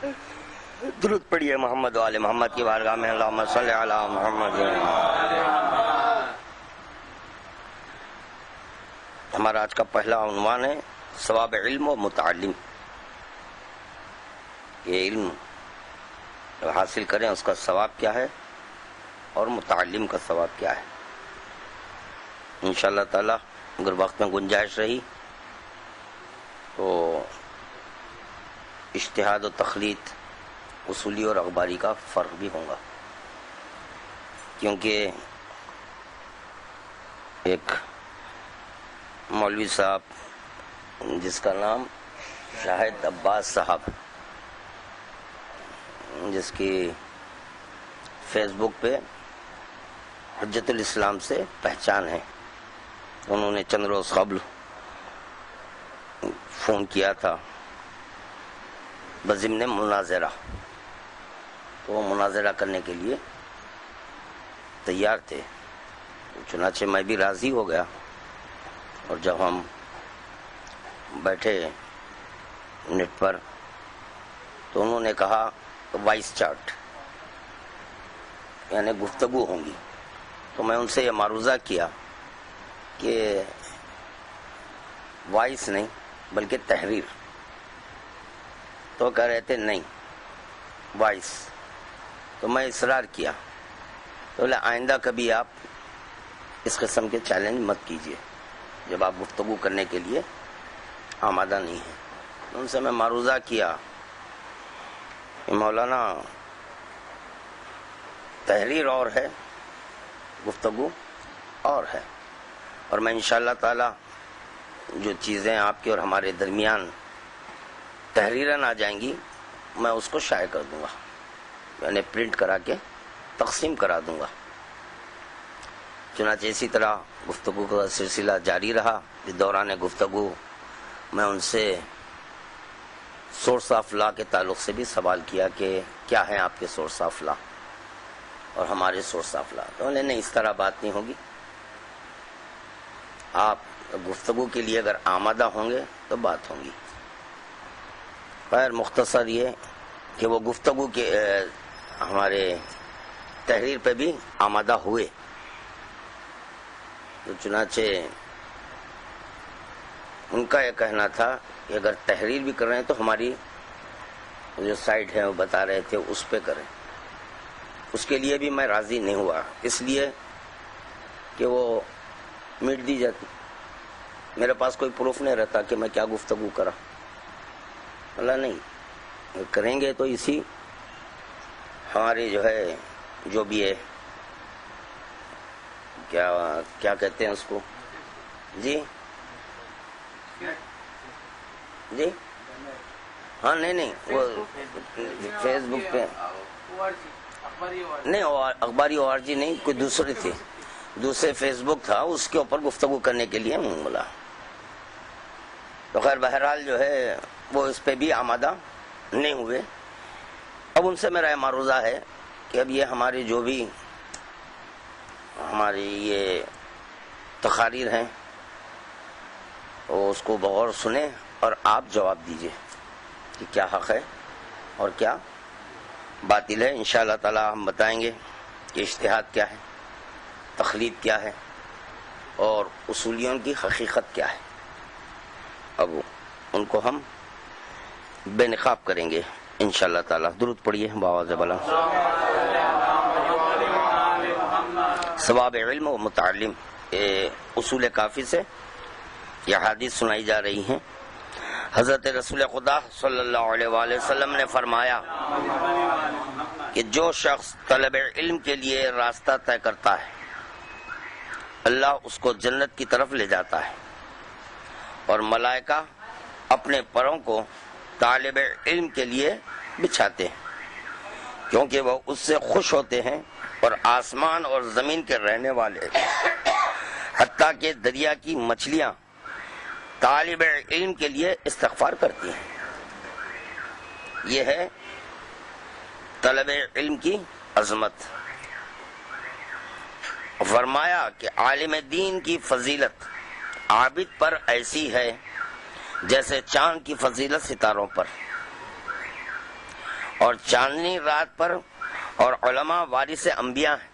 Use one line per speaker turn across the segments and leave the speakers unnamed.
درود پڑھیے محمد و آل محمد کی بارگاہ میں، اللہم صلی علی محمد۔ ہمارا آج کا پہلا عنوان ہے ثواب علم و متعلم۔ یہ علم جو حاصل کریں اس کا ثواب کیا ہے اور متعلم کا ثواب کیا ہے۔ انشاءاللہ تعالی اگر وقت میں گنجائش رہی تو اجتہاد و تخلیط، اصولی اور اخباری کا فرق بھی ہوگا، کیونکہ ایک مولوی صاحب جس کا نام شاہد عباس صاحب، جس کی فیس بک پہ حجت الاسلام سے پہچان ہے، انہوں نے چند روز قبل فون کیا تھا بضمن مناظرہ، تو وہ مناظرہ کرنے کے لیے تیار تھے، چنانچہ میں بھی راضی ہو گیا۔ اور جب ہم بیٹھے نیٹ پر تو انہوں نے کہا وائس چارٹ یعنی گفتگو ہوں گی، تو میں ان سے یہ معروضہ کیا کہ وائس نہیں بلکہ تحریر، تو کہہ رہے تھے نہیں وائس، تو میں اصرار کیا، تو بولے آئندہ کبھی آپ اس قسم کے چیلنج مت کیجیے جب آپ گفتگو کرنے کے لیے آمادہ نہیں ہیں۔ ان سے میں معروضہ کیا کہ مولانا تحریر اور ہے، گفتگو اور ہے، اور میں انشاءاللہ تعالی جو چیزیں آپ کے اور ہمارے درمیان تحریراً آ جائیں گی میں اس کو شائع کر دوں گا، یعنی پرنٹ کرا کے تقسیم کرا دوں گا۔ چنانچہ اسی طرح گفتگو کا سلسلہ جاری رہا۔ اس دوران گفتگو میں ان سے سورس آف لا کے تعلق سے بھی سوال کیا کہ کیا ہیں آپ کے سورس آف لا اور ہمارے سورس آف لا، تو انہوں نے اس طرح بات نہیں ہوگی، آپ گفتگو کے لیے اگر آمادہ ہوں گے تو بات ہوں گی۔ خیر مختصر یہ کہ وہ گفتگو کے ہمارے تحریر پہ بھی آمادہ ہوئے، تو چنانچہ ان کا یہ کہنا تھا کہ اگر تحریر بھی کر رہے ہیں تو ہماری جو سائٹ ہے وہ بتا رہے تھے اس پہ کریں۔ اس کے لیے بھی میں راضی نہیں ہوا، اس لیے کہ وہ میٹ دی جاتی، میرے پاس کوئی پروف نہیں رہتا کہ میں کیا گفتگو کرا۔ اللہ نہیں کریں گے تو اسی ہماری جو ہے جو بھی ہے کیا کہتے ہیں اس کو، جی جی ہاں نہیں وہ فیس بک پہ نہیں، اخباری او آر جی نہیں، کوئی دوسری تھی، دوسرے فیس بک تھا، اس کے اوپر گفتگو کرنے کے لیے بولا۔ تو خیر بہرحال جو ہے وہ اس پہ بھی آمادہ نہیں ہوئے۔ اب ان سے میرا یہ معروضہ ہے کہ اب یہ ہماری جو بھی ہماری یہ تقاریر ہیں وہ اس کو بغور سنیں اور آپ جواب دیجئے کہ کیا حق ہے اور کیا باطل ہے۔ انشاءاللہ تعالی ہم بتائیں گے کہ اجتہاد کیا ہے، تخلیط کیا ہے اور اصولیوں کی حقیقت کیا ہے۔ اب ان کو ہم بے نقاب کریں گے انشاءاللہ تعالی۔ درود پڑھیے بآواز بلند۔ ثواب علم و متعلم، اصول کافی سے یہ حدیث سنائی جا رہی ہیں۔ حضرت رسول خدا صلی اللہ علیہ وآلہ وسلم نے فرمایا کہ جو شخص طلب علم کے لیے راستہ طے کرتا ہے اللہ اس کو جنت کی طرف لے جاتا ہے، اور ملائکہ اپنے پروں کو طالب علم کے لیے بچھاتے ہیں کیونکہ وہ اس سے خوش ہوتے ہیں، اور آسمان اور زمین کے رہنے والے حتیٰ کہ دریا کی مچھلیاں طالب علم کے لیے استغفار کرتی ہیں۔ یہ ہے طلب علم کی عظمت۔ فرمایا کہ عالم دین کی فضیلت عابد پر ایسی ہے جیسے چاند کی فضیلت ستاروں پر۔ اور چاندنی رات پر، اور علماء وارث انبیاء ہیں،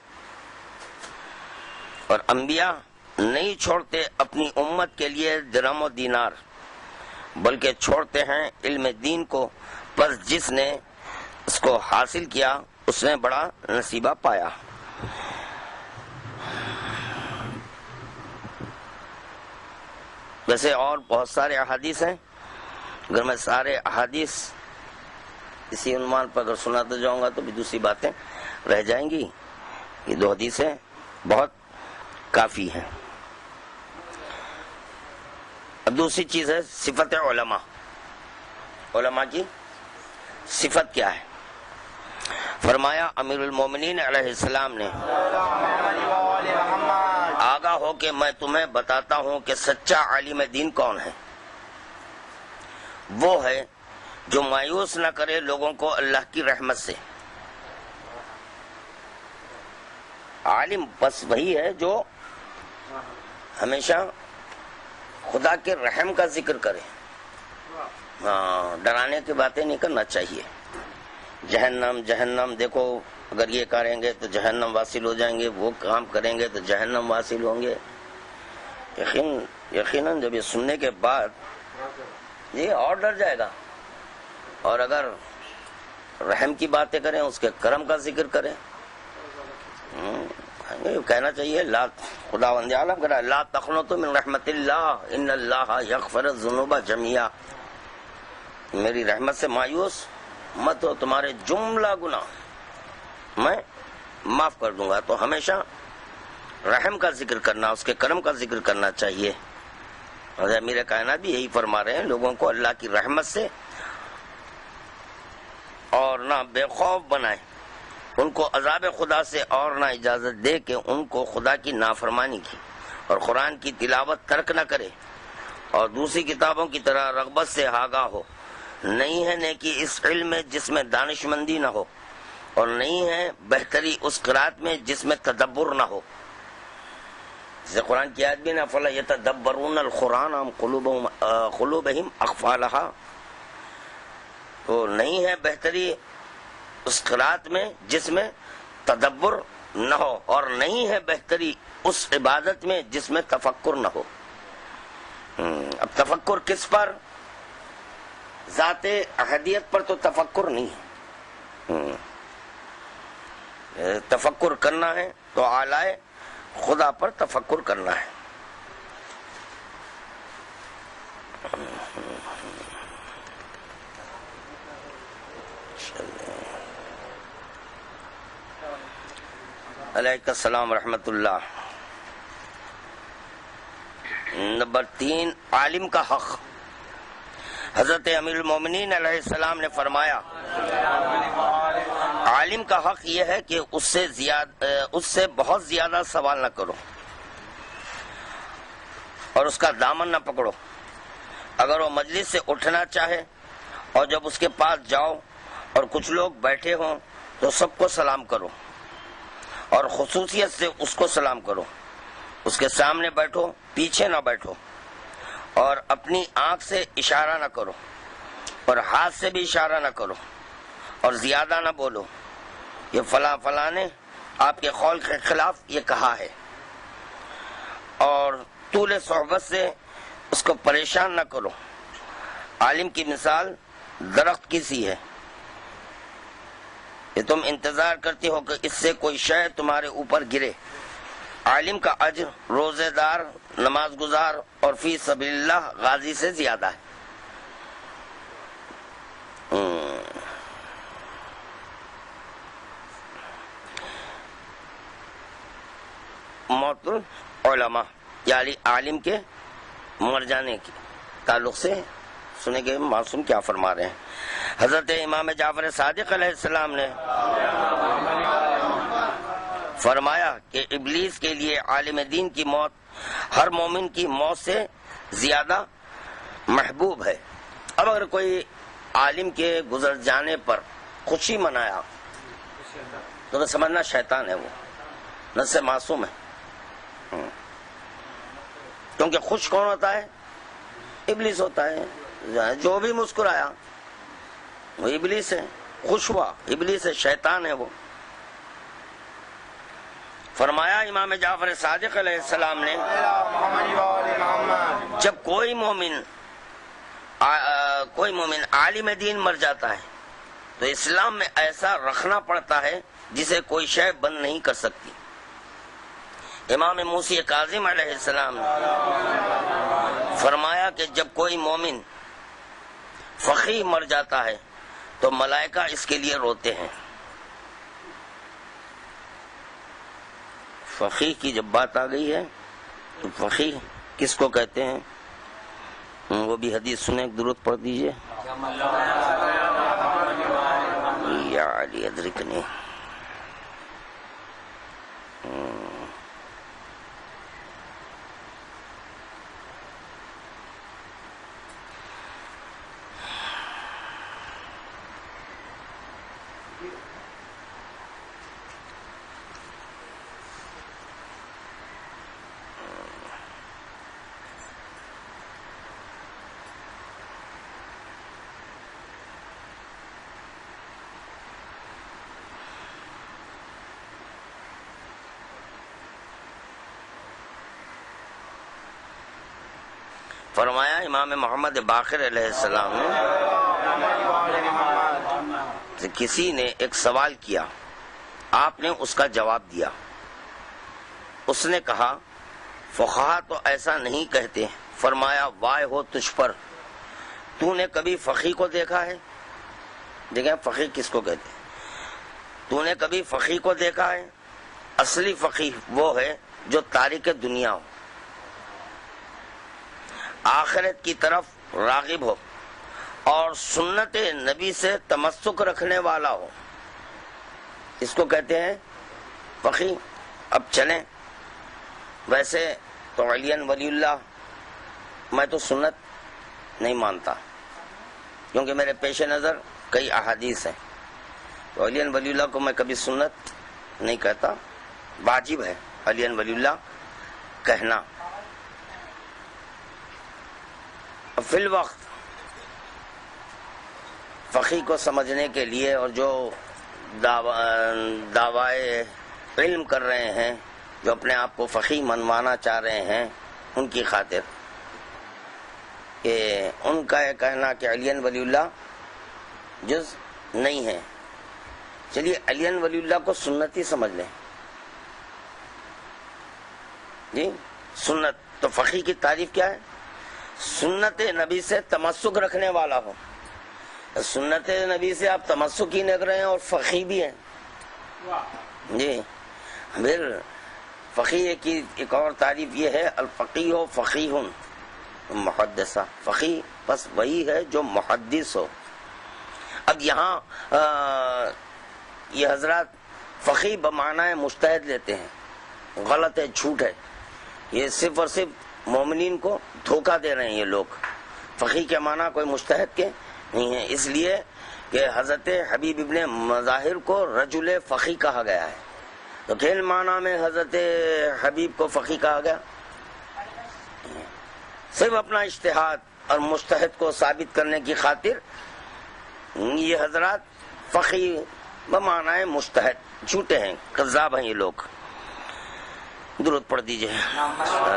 اور انبیاء نہیں چھوڑتے اپنی امت کے لیے درہم و دینار، بلکہ چھوڑتے ہیں علم دین کو، پس جس نے اس کو حاصل کیا اس نے بڑا نصیبہ پایا۔ ویسے اور بہت سارے احادیث ہیں، اگر میں سارے احادیث اسی عنوان پر اگر سناتا جاؤں گا تو بھی دوسری باتیں رہ جائیں گی۔ یہ 2 حدیثیں بہت کافی ہیں۔ اب دوسری چیز ہے صفت علماء۔ علماء کی صفت کیا ہے؟ فرمایا امیر المومنین علیہ السلام نے، آگاہ ہو کہ میں تمہیں بتاتا ہوں کہ سچا عالم دین کون ہے۔ وہ ہے جو مایوس نہ کرے لوگوں کو اللہ کی رحمت سے۔ عالم بس وہی ہے جو ہمیشہ خدا کے رحم کا ذکر کرے، ڈرانے کی باتیں نہیں کرنا چاہیے۔ جہنم جہنم دیکھو، اگر یہ کریں گے تو جہنم واصل ہو جائیں گے، وہ کام کریں گے تو جہنم واصل ہوں گے۔ یقیناً جب یہ سننے کے بعد یہ اور ڈر جائے گا، اور اگر رحم کی باتیں کریں، اس کے کرم کا ذکر کریں، کہنا چاہیے خداوند عالم کہہ رہا ہے لا تقنطوا من رحمت اللہ ان اللہ یغفر الذنوب جميعا، میری رحمت سے مایوس مت ہو، تمہارے جملہ گناہ میں معاف کر دوں گا۔ تو ہمیشہ رحم کا ذکر کرنا، اس کے کرم کا ذکر کرنا چاہیے۔ اور امیر کائنات بھی یہی فرما رہے ہیں، لوگوں کو اللہ کی رحمت سے اور نہ بے خوف بنائے، ان کو عذاب خدا سے اور نہ اجازت دے کہ ان کو خدا کی نافرمانی کی اور قرآن کی تلاوت ترک نہ کرے اور دوسری کتابوں کی طرح رغبت سے آگاہ ہو۔ نہیں ہے نیکی اس علم میں جس میں دانش مندی نہ ہو، اور نہیں ہے بہتری اس قرات میں جس میں تدبر نہ ہو۔ جیسے قرآن کی آیت بھی نا فلا یتدبرون القرآن ام قلوبہم اقفالہا، تو نہیں ہے بہتری اس قرات میں جس میں تدبر نہ ہو، اور نہیں ہے بہتری اس عبادت میں جس میں تفکر نہ ہو۔ اب تفکر کس پر؟ ذات احدیت پر تو تفکر نہیں ہے، تفکر کرنا ہے تو اعلی خدا پر تفکر کرنا ہے۔ علیکم السلام ورحمۃ اللہ۔ نمبر 3، عالم کا حق۔ حضرت امیر المومنین علیہ السلام نے فرمایا عالم کا حق یہ ہے کہ اس سے بہت زیادہ سوال نہ کرو اور اس کا دامن نہ پکڑو۔ اگر وہ مجلس سے اٹھنا چاہے اور جب اس کے پاس جاؤ اور کچھ لوگ بیٹھے ہوں تو سب کو سلام کرو اور خصوصیت سے اس کو سلام کرو۔ اس کے سامنے بیٹھو، پیچھے نہ بیٹھو، اور اپنی آنکھ سے اشارہ نہ کرو اور ہاتھ سے بھی اشارہ نہ کرو، اور زیادہ نہ بولو یہ فلاں فلاں نے آپ کے قول کے خلاف یہ کہا ہے، اور طول صحبت سے اس کو پریشان نہ کرو۔ عالم کی مثال درخت کی سی ہے کہ تم انتظار کرتے ہو کہ اس سے کوئی شے تمہارے اوپر گرے۔ عالم کا اجر روزے دار، نماز گزار اور فی سبیل اللہ غازی سے زیادہ ہے۔ موت العلماء یعنی عالم کے مر جانے کے تعلق سے سنے گے معصوم کیا فرما رہے ہیں۔ حضرت امام جعفر صادق علیہ السلام نے فرمایا کہ ابلیس کے لیے عالم دین کی موت ہر مومن کی موت سے زیادہ محبوب ہے۔ اب اگر کوئی عالم کے گزر جانے پر خوشی منایا تو سمجھنا شیطان ہے، وہ نہ سے معصوم ہے، کیونکہ خوش کون ہوتا ہے؟ ابلیس ہوتا ہے۔ جو بھی مسکرایا وہ ابلیس ہے، خوش ہوا، ابلیس شیطان ہے وہ۔ فرمایا امام جعفر صادق علیہ السلام نے جب کوئی مومن عالم دین مر جاتا ہے تو اسلام میں ایسا رکھنا پڑتا ہے جسے کوئی شے بند نہیں کر سکتی۔ امام موسی کاظم علیہ السلام نے فرمایا کہ جب کوئی مومن فقیہ مر جاتا ہے تو ملائکہ اس کے لیے روتے ہیں۔ فقیہ کی جب بات آ گئی ہے تو فقیہ کس کو کہتے ہیں وہ بھی حدیث سنیں، درود پڑھ دیجئے۔ یا علی ادرکنی۔ فرمایا امام محمد باقر علیہ السلام نے کسی نے ایک سوال کیا، آپ نے اس کا جواب دیا۔ اس نے کہا فقہا تو ایسا نہیں کہتے۔ فرمایا وائے ہو تجھ پر، تو نے کبھی فقیہ کو دیکھا ہے؟ دیکھیں فقیہ کس کو کہتے ہیں؟ تو نے کبھی فقیہ کو دیکھا ہے؟ اصلی فقیہ وہ ہے جو تارک دنیا ہو، آخرت کی طرف راغب ہو اور سنت نبی سے تمسک رکھنے والا ہو، اس کو کہتے ہیں فقیہ۔ اب چلیں، ویسے تو علی ولی اللہ میں تو سنت نہیں مانتا کیونکہ میرے پیش نظر کئی احادیث ہیں، تو علی ولی اللہ کو میں کبھی سنت نہیں کہتا، واجب ہے علی ولی اللہ کہنا۔ فی الوقت فقیہ کو سمجھنے کے لیے اور جو دعوائے علم کر رہے ہیں، جو اپنے آپ کو فقیہ منوانا چاہ رہے ہیں، ان کی خاطر کہ ان کا یہ کہنا کہ علی ولی اللہ جز نہیں ہے، چلیے علی ولی اللہ کو سنت ہی سمجھ لیں جی۔ سنت تو فقیہ کی تعریف کیا ہے؟ سنت نبی سے تمسک رکھنے والا ہو۔ سنت نبی سے آپ تمسک ہی نہیں رہے ہیں اور فقیہ بھی ہیں جی۔ پھر فقیہ کی ایک اور تعریف یہ ہے الفقیہ فقیہ محدثہ، فقیہ بس وہی ہے جو محدث ہو۔ اب یہاں یہ حضرات فقیہ بمعنی مجتہد لیتے ہیں، غلط ہے، جھوٹ ہے، یہ صرف اور صرف مومنین کو دھوکہ دے رہے ہیں یہ لوگ۔ فقیہ کے معنی کوئی مجتہد کے نہیں ہے، اس لیے کہ حضرت حبیب ابن مظاہر کو رجل فقیہ کہا گیا ہے، تو کھیل معنی میں حضرت حبیب کو فقیہ کہا گیا؟ صرف اپنا اجتہاد اور مجتہد کو ثابت کرنے کی خاطر یہ حضرات فقیہ بمعنی مجتہد جھوٹے ہیں، کذاب ہیں یہ لوگ۔ درود پڑھ دیجئے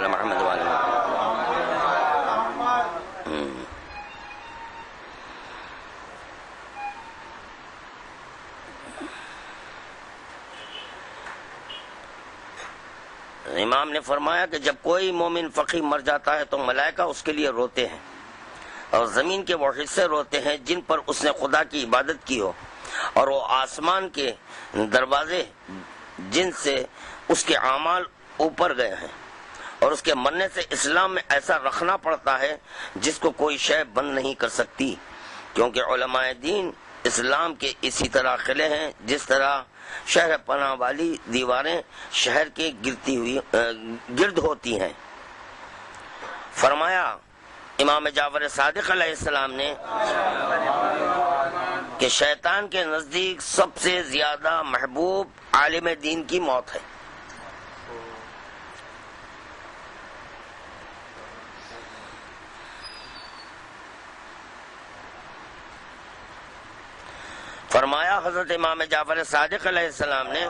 محمد والے۔ امام نے فرمایا کہ جب کوئی مومن فقیہ مر جاتا ہے تو ملائکہ اس کے لیے روتے ہیں اور زمین کے وہ حصے روتے ہیں جن پر اس نے خدا کی عبادت کی ہو، اور وہ آسمان کے دروازے جن سے اس کے اعمال اوپر گئے ہیں، اور اس کے مرنے سے اسلام میں ایسا رکھنا پڑتا ہے جس کو کوئی شے بند نہیں کر سکتی، کیونکہ علماء دین اسلام کے اسی طرح قلعے ہیں جس طرح شہر پناہ والی دیواریں شہر کے گرد ہوتی ہیں۔ فرمایا امام جعفر صادق علیہ السلام نے کہ شیطان کے نزدیک سب سے زیادہ محبوب عالم دین کی موت ہے۔ فرمایا حضرت امام جعفر صادق علیہ السلام نے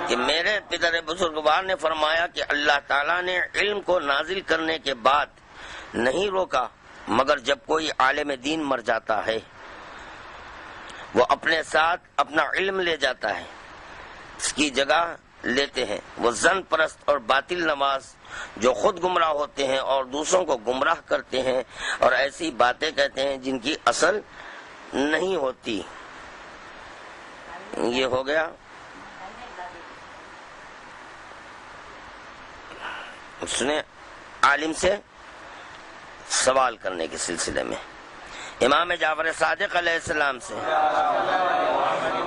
کہ میرے پدر بزرگوار نے فرمایا کہ اللہ تعالیٰ نے علم کو نازل کرنے کے بعد نہیں روکا مگر جب کوئی عالم دین مر جاتا ہے وہ اپنے ساتھ اپنا علم لے جاتا ہے، اس کی جگہ لیتے ہیں وہ زن پرست اور باطل نواز جو خود گمراہ ہوتے ہیں اور دوسروں کو گمراہ کرتے ہیں اور ایسی باتیں کہتے ہیں جن کی اصل نہیں ہوتی۔ یہ ہو گیا اس نے عالم سے سوال کرنے کے سلسلے میں۔ امام جعفر صادق علیہ السلام سے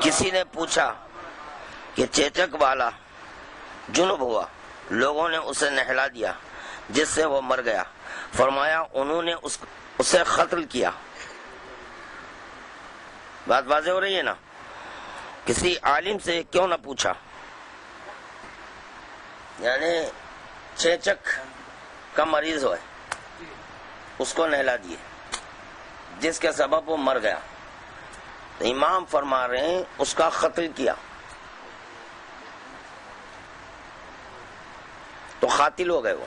کسی نے پوچھا کہ چیچک والا جنب ہوا، لوگوں نے اسے نہلا دیا جس سے وہ مر گیا، فرمایا انہوں نے اسے قتل کیا۔ بات واضح ہو رہی ہے نا؟ کسی عالم سے کیوں نہ پوچھا، یعنی چیچک کا مریض ہوئے اس کو نہلا دیے جس کے سبب وہ مر گیا، تو امام فرما رہے ہیں اس کا قتل کیا، تو قاتل ہو گئے، وہ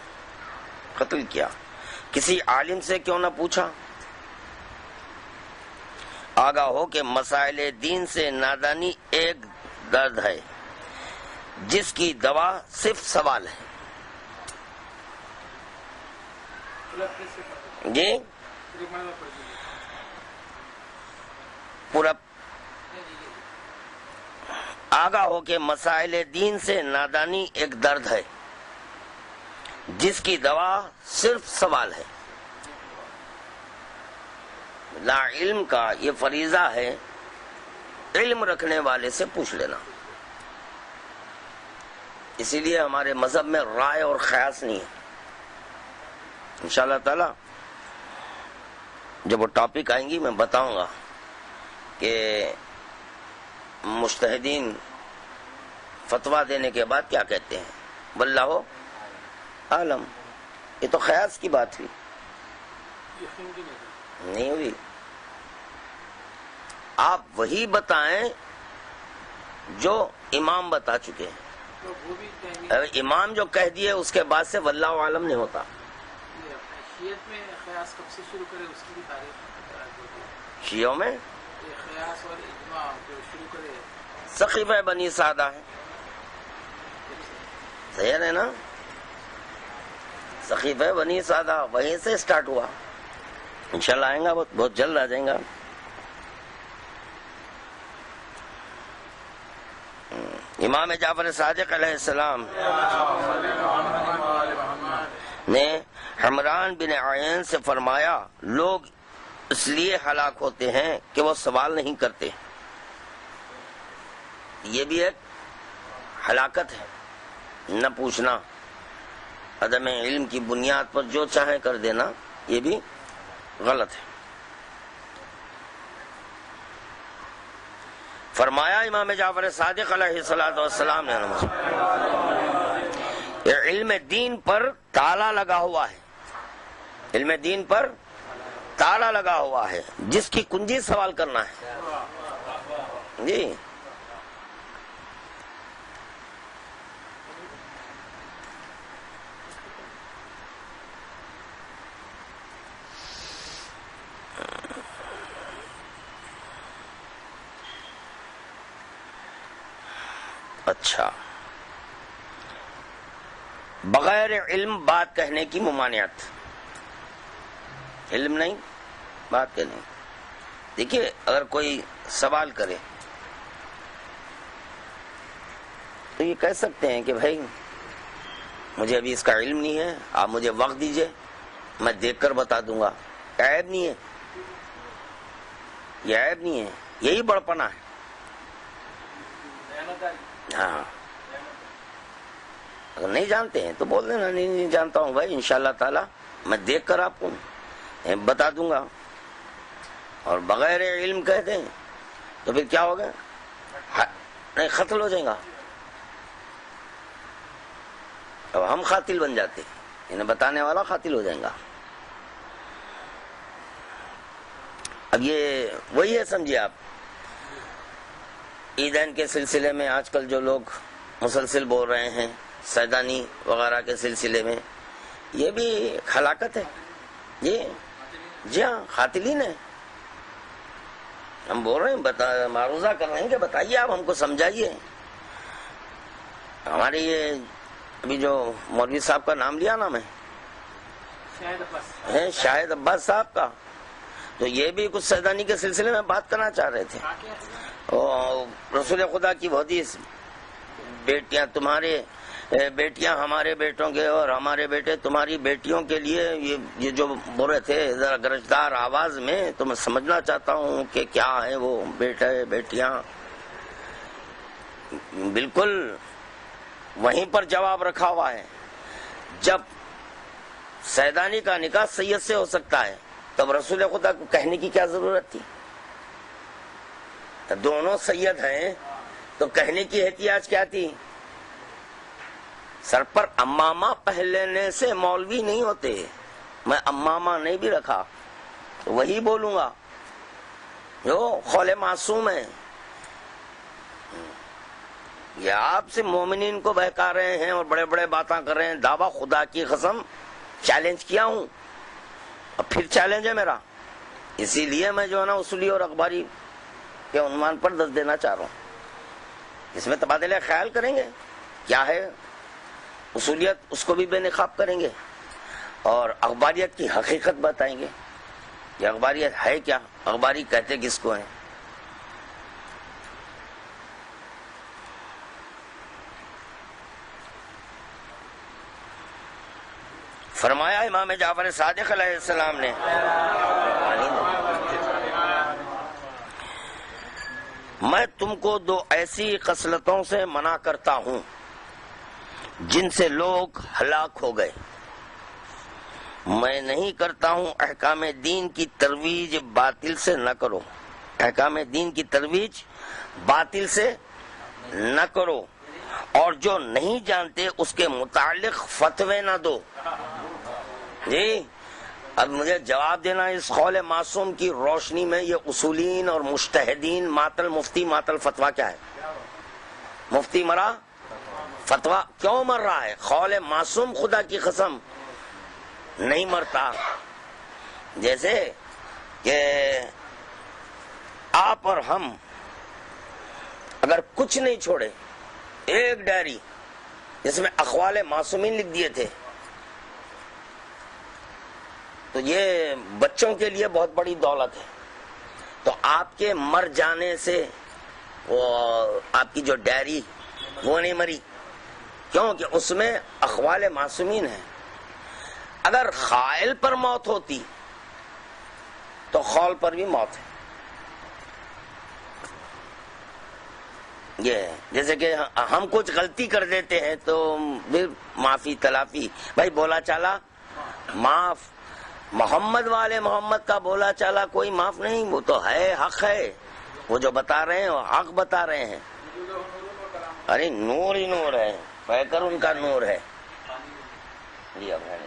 قتل کیا۔ کسی عالم سے کیوں نہ پوچھا؟ آگاہ ہو کہ مسائل دین سے نادانی ایک درد ہے جس کی دوا صرف سوال ہے۔ جی پورا آگاہ ہو کہ مسائل دین سے نادانی ایک درد ہے جس کی دوا صرف سوال ہے۔ لا علم کا یہ فریضہ ہے، علم رکھنے والے سے پوچھ لینا۔ اسی لیے ہمارے مذہب میں رائے اور قیاس نہیں ہے۔ انشاءاللہ تعالی جب وہ ٹاپک آئیں گی میں بتاؤں گا کہ مجتہدین فتویٰ دینے کے بعد کیا کہتے ہیں۔ واللہ عالم، یہ تو قیاس کی بات ہوئی، نہیں ہوئی۔ آپ وہی بتائیں جو امام بتا چکے ہیں، امام جو کہہ دیے اس کے بعد سے واللہ عالم نہیں ہوتا۔ شیعوں میں سقیفہ بنی سعدہ ہے، صحیح ہے نا؟ سقیفہ بنی سعدہ وہیں سے سٹارٹ ہوا، انشاءاللہ آئیں گا، بہت جلد آ جائیں گا۔ امام جعفر صادق علیہ السلام نے حمران بن عین سے فرمایا لوگ اس لیے ہلاک ہوتے ہیں کہ وہ سوال نہیں کرتے۔ یہ بھی ایک ہلاکت ہے، نہ پوچھنا، عدم علم کی بنیاد پر جو چاہے کر دینا، یہ بھی غلط ہے۔ فرمایا امام جعفر صادق علیہ السلام نے علم دین پر تالا لگا ہوا ہے، علم دین پر تالا لگا ہوا ہے، جس کی کنجی سوال کرنا ہے۔ جی اچھا، بغیر علم بات کہنے کی ممانعت، علم نہیں بات کہنے۔ دیکھیے اگر کوئی سوال کرے تو یہ کہہ سکتے ہیں کہ بھائی مجھے ابھی اس کا علم نہیں ہے، آپ مجھے وقت دیجئے، میں دیکھ کر بتا دوں گا۔ عیب نہیں ہے، یہ عیب نہیں ہے، یہی بڑپنا ہے۔ ہاں اگر نہیں جانتے ہیں تو بول دینا نہیں جانتا ہوں بھائی، انشاءاللہ تعالی میں دیکھ کر آپ کو بتا دوں گا۔ اور بغیر علم کہہ دیں تو پھر کیا ہوگا؟ نہیں، قتل ہو جائے گا، اب ہم قاتل بن جاتے، انہیں بتانے والا قاتل ہو جائے گا۔ اب یہ وہی ہے، سمجھیے آپ عیدین کے سلسلے میں آج کل جو لوگ مسلسل بول رہے ہیں سیدانی وغیرہ کے سلسلے میں، یہ بھی ہلاکت ہے. جی ہاں، قاتلین ہے. ہم بول رہے ہیں، معروضہ کر رہے ہیں کہ بتائیے، آپ ہم کو سمجھائیے. ہمارے یہ ابھی جو مولوی صاحب کا نام لیا نا میں، شاہد عباس صاحب کا، تو یہ بھی کچھ سیدانی کے سلسلے میں بات کرنا چاہ رہے تھے. رسول خدا کی وہ حدیث، بیٹیاں تمہارے بیٹیاں ہمارے بیٹوں کے اور ہمارے بیٹے تمہاری بیٹیوں کے لیے، یہ جو بول رہے تھے ذرا گرجدار آواز میں، تو میں سمجھنا چاہتا ہوں کہ کیا ہے وہ بیٹے بیٹیاں. بالکل وہیں پر جواب رکھا ہوا ہے. جب سیدانی کا نکاح سید سے ہو سکتا ہے تب رسول خدا کو کہنے کی کیا ضرورت تھی؟ دونوں سید ہیں تو کہنے کی احتیاج کیا تھی؟ سر پر امامہ پہلنے سے مولوی نہیں ہوتے. میں امامہ نہیں بھی رکھا تو وہی بولوں گا جو قول معصوم ہے. یہ آپ سے مومنین کو بہکا رہے ہیں اور بڑے بڑے باتاں کر رہے ہیں. دعویٰ خدا کی قسم چیلنج کیا ہوں، اب پھر چیلنج ہے میرا. اسی لیے میں جو ہے نا اصولی اور اخباری کے عنوان پر دست دینا چاہ رہا ہوں. اس میں تبادلہ خیال کریں گے کیا ہے اصولیت، اس کو بھی بے نقاب کریں گے اور اخباریت کی حقیقت بتائیں گے. یہ اخباریت ہے کیا، اخباری کہتے کس کو ہیں. فرمایا امام جعفر صادق علیہ السلام نے، میں تم کو دو ایسی خصلتوں سے منع کرتا ہوں جن سے لوگ ہلاک ہو گئے. میں نہیں کرتا ہوں احکام دین کی ترویج باطل سے نہ کرو. احکام دین کی ترویج باطل سے نہ کرو، اور جو نہیں جانتے اس کے متعلق فتوے نہ دو. جی اب مجھے جواب دینا اس قول معصوم کی روشنی میں یہ اصولین اور مجتہدین ماتل مفتی ماتل فتویٰ کیا ہے؟ مفتی مرا فتویٰ کیوں مر رہا ہے؟ قول معصوم خدا کی قسم نہیں مرتا. جیسے کہ آپ اور ہم اگر کچھ نہیں چھوڑے، ایک ڈائری جس میں اقوال معصومین لکھ دیے تھے، تو یہ بچوں کے لیے بہت بڑی دولت ہے. تو آپ کے مر جانے سے وہ آپ کی جو ڈائری وہ نہیں مری، کیونکہ اس میں اقوال معصومین ہیں. اگر قائل پر موت ہوتی تو قول پر بھی موت ہے. یہ جیسے کہ ہم کچھ غلطی کر دیتے ہیں تو پھر معافی تلافی، بھائی بولا چالا معاف. محمد والے محمد کا بولا چالا کوئی معاف نہیں، وہ تو ہے، حق ہے. وہ جو بتا رہے ہیں وہ حق بتا رہے ہیں. ارے نور ہی نور ہے، بہ کر ان کا نور ہے. جی اب ہے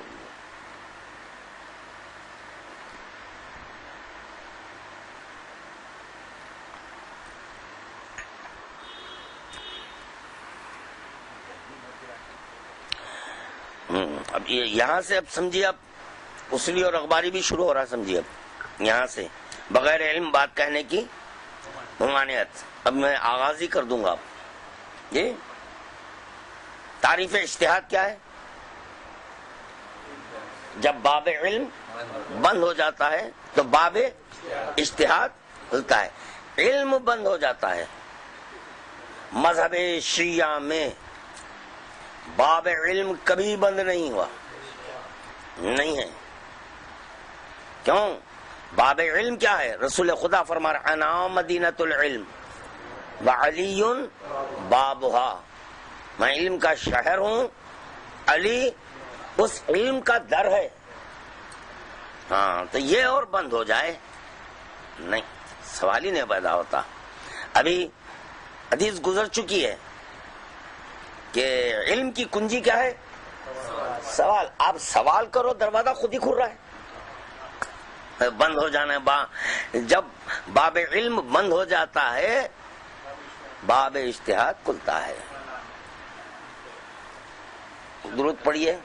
اب یہاں سے اب سمجھیے، اب اصولی اور اخباری بھی شروع ہو رہا. سمجھیے اب یہاں سے بغیر علم بات کہنے کی ممانعت. اب میں آغاز ہی کر دوں گا. جی تعریف اجتہاد کیا ہے؟ جب باب علم بند ہو جاتا ہے تو باب اجتہاد کھلتا ہے. علم بند ہو جاتا ہے. مذہب شیعہ میں باب علم کبھی بند نہیں ہوا، نہیں ہے. کیوں؟ باب علم کیا ہے؟ رسول خدا فرما رہا انا مدینۃ العلم وعلی بابھا، میں علم کا شہر ہوں، علی اس علم کا در ہے. ہاں تو یہ اور بند ہو جائے نہیں، سوال ہی نہیں پیدا ہوتا. ابھی حدیث گزر چکی ہے کہ علم کی کنجی کیا ہے؟ سوال. آپ سوال کرو دروازہ خود ہی کھل رہا ہے. بند ہو جانا ہے جب باب علم بند ہو جاتا ہے باب اجتہاد کھلتا ہے. درود پڑھیے.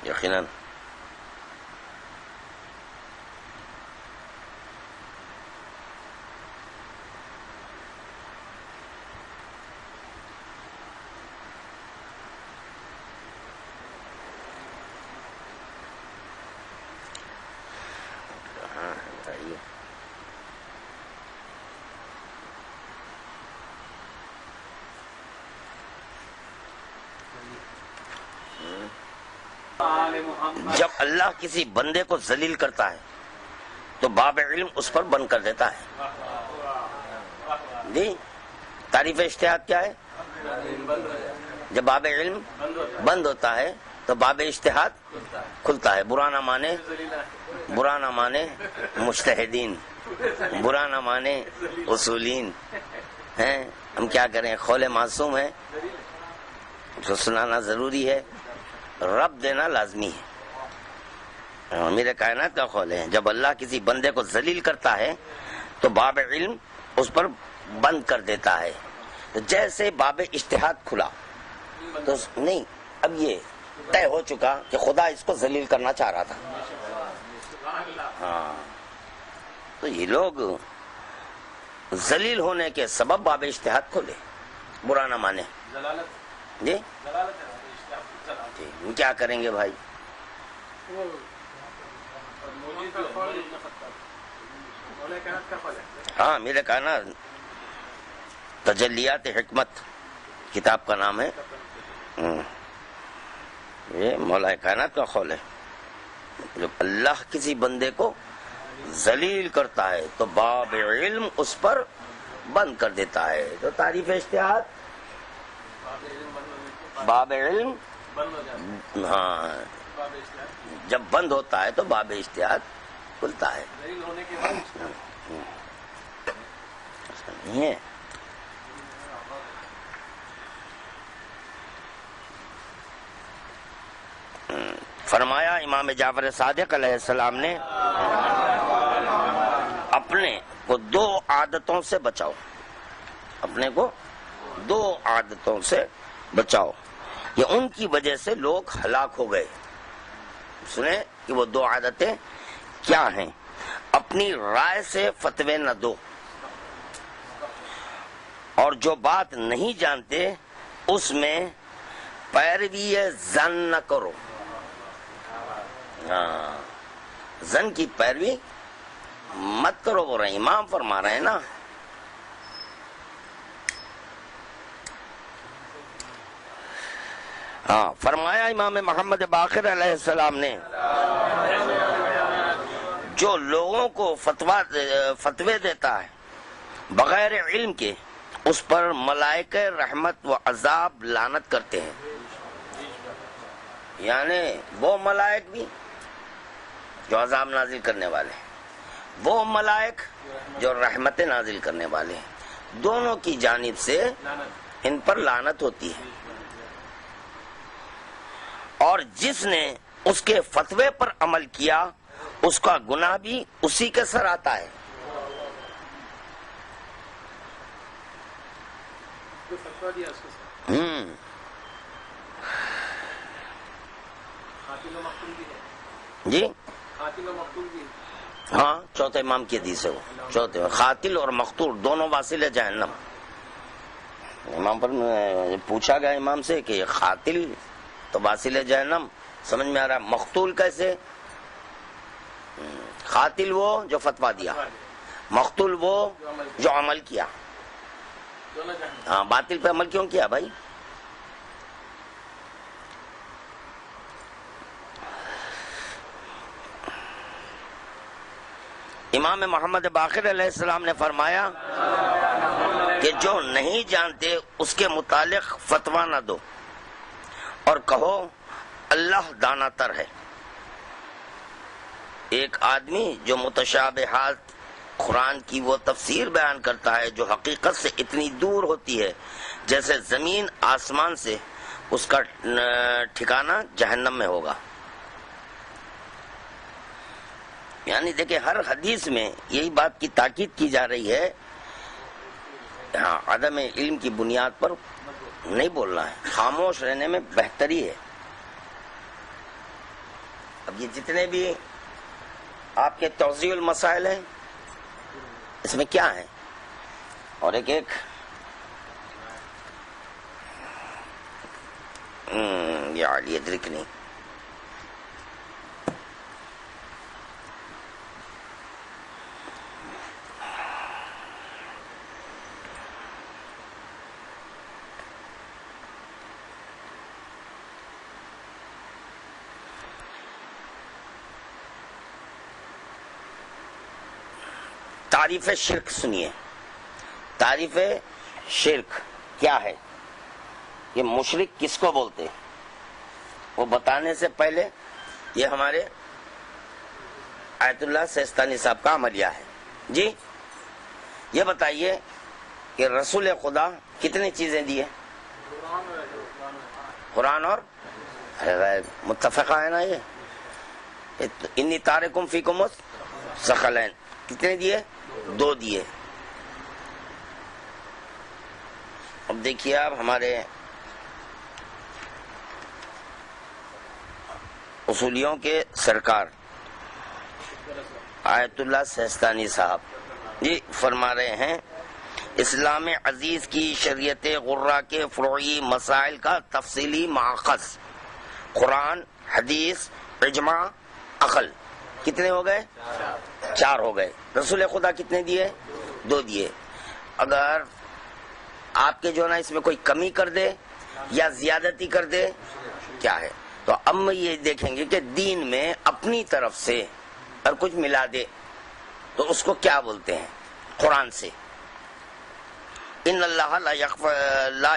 یقیناً جب اللہ کسی بندے کو ذلیل کرتا ہے تو باب علم اس پر بند کر دیتا ہے. جی تعریف اجتہاد کیا ہے؟ جب باب علم بند ہوتا ہے تو باب اجتہاد کھلتا ہے. برا نہ مانے مجتہدین، برا نہ مانے اصولین ہیں. ہم کیا کریں، قول معصوم ہے، جو سنانا ضروری ہے، رب دینا لازمی ہے. میرے کائنات کا قول ہے جب اللہ کسی بندے کو ذلیل کرتا ہے تو باب علم اس پر بند کر دیتا ہے. جیسے باب اجتہاد کھلا تو نہیں، اب یہ طے ہو چکا کہ خدا اس کو ذلیل کرنا چاہ رہا تھا. ہاں تو یہ لوگ ذلیل ہونے کے سبب باب اجتہاد کھولے، برا نہ مانے. جی کیا کریں گے بھائی؟ ہاں میرے کہا نا تجلیات حکمت کتاب کا نام ہے. یہ مولا کائنات کا قول ہے جب اللہ کسی بندے کو ذلیل کرتا ہے تو باب علم اس پر بند کر دیتا ہے. تو تعریف اجتہاد باب علم ہاں جب بند ہوتا ہے تو باب اجتہاد کھلتا ہے. نہیں ہے فرمایا امام جعفر صادق علیہ السلام نے اپنے کو دو عادتوں سے بچاؤ، اپنے کو دو عادتوں سے بچاؤ، یہ ان کی وجہ سے لوگ ہلاک ہو گئے. سنیں کہ وہ دو عادتیں کیا ہیں. اپنی رائے سے فتوے نہ دو، اور جو بات نہیں جانتے اس میں پیروی ظن نہ کرو. ہاں ظن کی پیروی مت کرو، بول رہے ہیں امام فرما رہے ہیں نا. ہاں فرمایا امام محمد باقر علیہ السلام نے جو لوگوں کو فتوے دیتا ہے بغیر علم کے اس پر ملائکہ رحمت و عذاب لعنت کرتے ہیں. یعنی وہ ملائک بھی جو عذاب نازل کرنے والے ہیں، وہ ملائک جو رحمت نازل کرنے والے ہیں، دونوں کی جانب سے ان پر لعنت ہوتی ہے. اور جس نے اس کے فتوے پر عمل کیا اس کا گناہ بھی اسی کے سر آتا ہے. جی ہاں چوتھے امام کی حدیث ہے وہ. چوتھے قاتل اور مقتول دونوں واصل جہنم. امام پر پوچھا گیا امام سے کہ قاتل تو واصل جہنم سمجھ میں آ رہا، مقتول کیسے؟ قاتل وہ جو فتوا دیا، مقتول وہ جو عمل کیا. ہاں باطل پہ عمل کیوں کیا بھائی؟ امام محمد باقر علیہ السلام نے فرمایا کہ جو نہیں جانتے اس کے متعلق فتویٰ نہ دو اور کہو اللہ دانا تر ہے۔ ایک آدمی جو متشابہات قرآن کی وہ تفسیر بیان کرتا ہے جو حقیقت سے اتنی دور ہوتی ہے جیسے زمین آسمان سے، اس کا ٹھکانہ جہنم میں ہوگا۔ یعنی دیکھیں ہر حدیث میں یہی بات کی تاکید کی جا رہی ہے، ہاں عدم علم کی بنیاد پر نہیں بولنا ہے، خاموش رہنے میں بہتری ہے۔ اب یہ جتنے بھی آپ کے توضیح المسائل ہیں اس میں کیا ہے، اور ایک یا علی ادرکنی، تعریف شرک سنیے۔ تعریف شرک کیا ہے، یہ مشرک کس کو بولتے ہیں، وہ بتانے سے پہلے یہ ہمارے آیت اللہ سیستانی صاحب کا عملیہ ہے۔ جی یہ بتائیے کہ رسول خدا کتنی چیزیں دیے؟ قرآن اور متفقہ ہے نا، یہ انی تارکم فیکم ثقلین، کتنے دیے؟ 2 دیے۔ اب دیکھیے آپ ہمارے اصولیوں کے سرکار آیت اللہ سیستانی صاحب جی فرما رہے ہیں اسلام عزیز کی شریعت غرہ کے فروعی مسائل کا تفصیلی ماخذ قرآن، حدیث، اجماع، عقل، کتنے ہو گئے؟ 4 ہو گئے۔ رسول خدا کتنے دیے؟ 2 دیے۔ اگر آپ کے جو نا اس میں کوئی کمی کر دے یا زیادتی کر دے کیا ہے، تو اب میں یہ دیکھیں گے کہ دین میں اپنی طرف سے اور کچھ ملا دے تو اس کو کیا بولتے ہیں؟ قرآن سے ان اللہ لا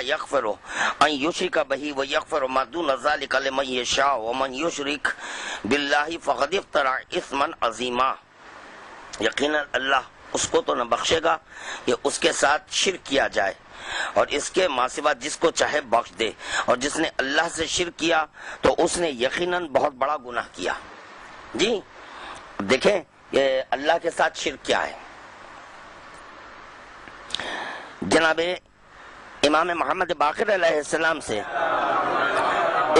یغفر ان یشرک بہ ویغفر ما دون ذلک لمن یشاء ومن یشرک باللہ فقد افترى اثما عظیما، یقینا اللہ اس کو تو نہ بخشے گا کہ اس کے ساتھ شرک کیا جائے، اور اس کے ماں سوا جس کو چاہے بخش دے، اور جس نے اللہ سے شرک کیا تو اس نے یقیناً بہت بڑا گناہ کیا۔ جی دیکھیں یہ اللہ کے ساتھ شرک کیا ہے۔ جناب امام محمد باقر علیہ السلام سے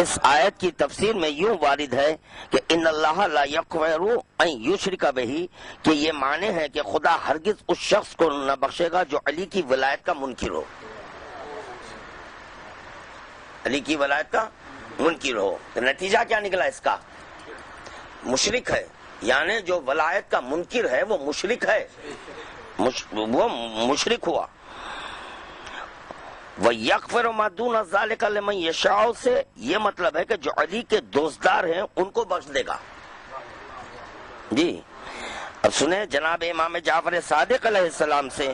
اس آیت کی تفسیر میں یوں وارد ہے کہ ان اللہ لا یغفر ان یشرک بہ، کہ یہ معنی ہے کہ خدا ہرگز اس شخص کو نہ بخشے گا جو علی کی ولایت کا منکر ہو، علی کی ولایت کا منکر ہو۔ تو نتیجہ کیا نکلا اس کا؟ مشرک ہے، یعنی جو ولایت کا منکر ہے وہ مشرک ہے، وہ مشرک ہوا۔ وَيَغْفِرُ مَا دُونَ ذَلِكَ لِمَن يَشَاءُ سے یہ مطلب ہے کہ جو علی کے دوستدار ہیں ان کو بخش دے گا۔ جی اب سنیں جناب امام جعفر صادق علیہ السلام سے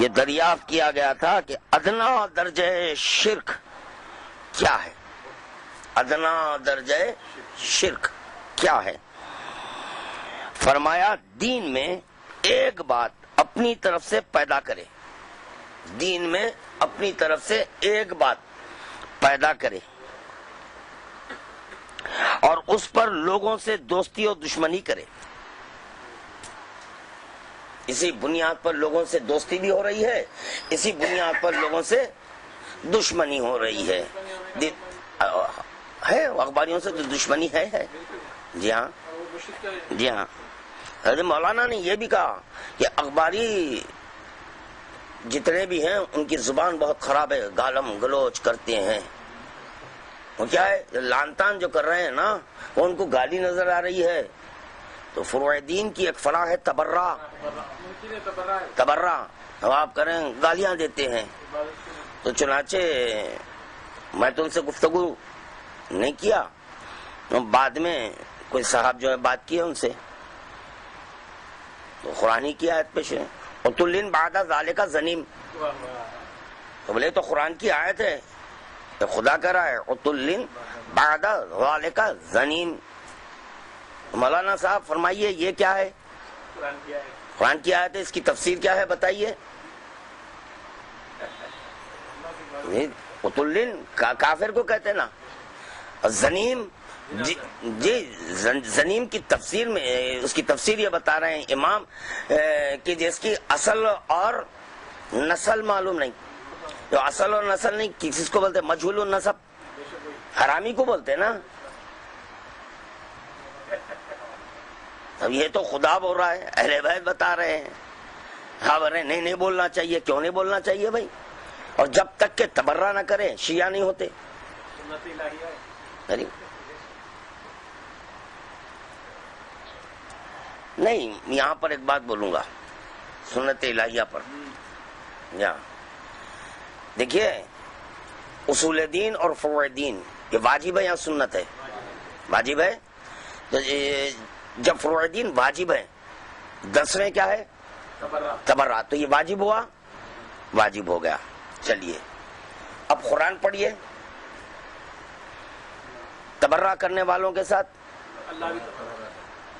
یہ دریافت کیا گیا تھا کہ ادنا درجہ شرک کیا ہے، ادنا درجہ شرک کیا ہے؟ فرمایا دین میں ایک بات اپنی طرف سے پیدا کرے، دین میں اپنی طرف سے ایک بات پیدا کرے اور اس پر لوگوں سے دوستی اور دشمنی کرے۔ اسی بنیاد پر لوگوں سے دوستی بھی ہو رہی ہے، اسی بنیاد پر لوگوں سے دشمنی ہو رہی ہے۔ ہے اخباریوں سے تو دشمنی ہے۔ جی ہاں جی ہاں، حضرت مولانا نے یہ بھی کہا کہ اخباری جتنے بھی ہیں ان کی زبان بہت خراب ہے، گالم گلوچ کرتے ہیں۔ وہ کیا ہے لان تان جو کر رہے ہیں نا، وہ ان کو گالی نظر آ رہی ہے۔ تو فروع دین کی ایک فلاح ہے تبرہ، تبرہ آپ کریں گالیاں دیتے ہیں۔ تو چنانچہ میں تو ان سے گفتگو نہیں کیا، بعد میں کوئی صاحب جو ہے بات کی ہے ان سے، تو قرآن کی آیت پیش ہے، عتل بعد ذالک زنیم، تو بولے تو قرآن کی آیت ہے، تو خدا کہہ رہا ہے عتل بعد ذالک زنیم۔ مولانا صاحب فرمائیے یہ کیا ہے؟ قرآن کی آیت ہے، اس کی تفسیر کیا ہے بتائیے؟ عتل کافر کو کہتے ہیں نا، زنیم جی زنیم کی تفسیر میں اس کی تفسیر یہ بتا رہے ہیں امام کہ جس کی اصل اور نسل معلوم نہیں، جو اصل اور نسل نہیں، کس کو بولتے ہیں؟ مجہول النسب، حرامی کو بولتے ہیں نا۔ اب یہ تو خدا بول رہا ہے، اہل بیت بتا رہے ہیں، ہاں بولے نہیں بولنا چاہیے۔ کیوں نہیں بولنا چاہیے بھائی؟ اور جب تک کہ تبرہ نہ کرے شیعہ نہیں ہوتے۔ نہیں، یہاں پر ایک بات بولوں گا سنت الہیہ پر۔ یہاں دیکھیے، اصول دین اور فروع دین یہ واجب ہے یا سنت ہے؟ واجب ہے۔ تو جب فروع دین واجب ہے، 10ویں کیا ہے؟ تبرہ، تو یہ واجب ہوا، واجب ہو گیا۔ چلیے اب قرآن پڑھیے، تبرہ کرنے والوں کے ساتھ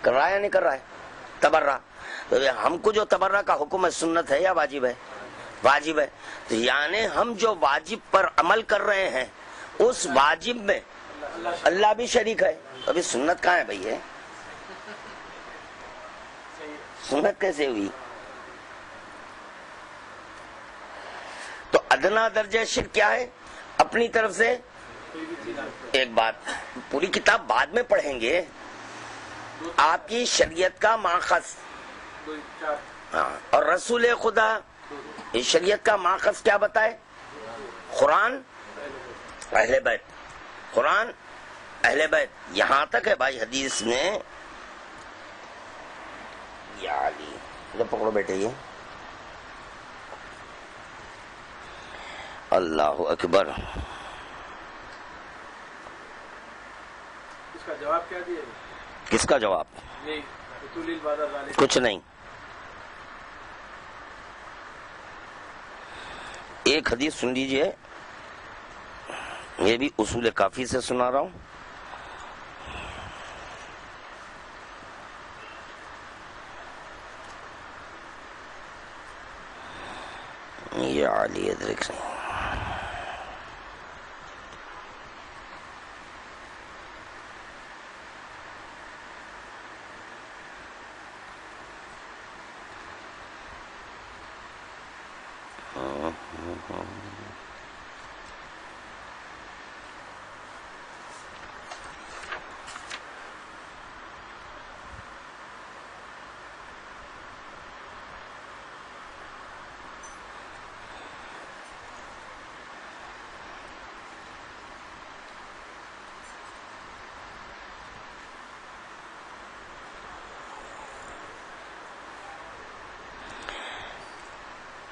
کر رہا ہے یا نہیں کر رہا ہے تبرہ؟ تو ہم کو جو تبرہ کا حکم ہے سنت ہے یا واجب ہے؟ واجب ہے۔ تو یعنی ہم جو واجب پر عمل کر رہے ہیں اس واجب میں اللہ بھی شریک ہے۔ ابھی سنت کہاں ہے بھائی؟ ہے سنت کیسے ہوئی؟ تو ادنا درجہ شرک کیا ہے؟ اپنی طرف سے ایک بات، پوری کتاب بعد میں پڑھیں گے، آپ کی شریعت کا ماخذ، ہاں، اور رسول خدا اس شریعت کا ماخذ کیا بتائے؟ قرآن، اہل بیت، قرآن، اہل بیت، یہاں تک ہے بھائی حدیث میں۔ یا علی جب پکڑو بیٹے، یہ اللہ اکبر۔
اس کا جواب کیا دیا؟
کس کا جواب؟ کچھ نہیں۔ ایک حدیث سن لیجئے، یہ بھی اصول کافی سے سنا رہا ہوں۔ یہ علی ادرک سے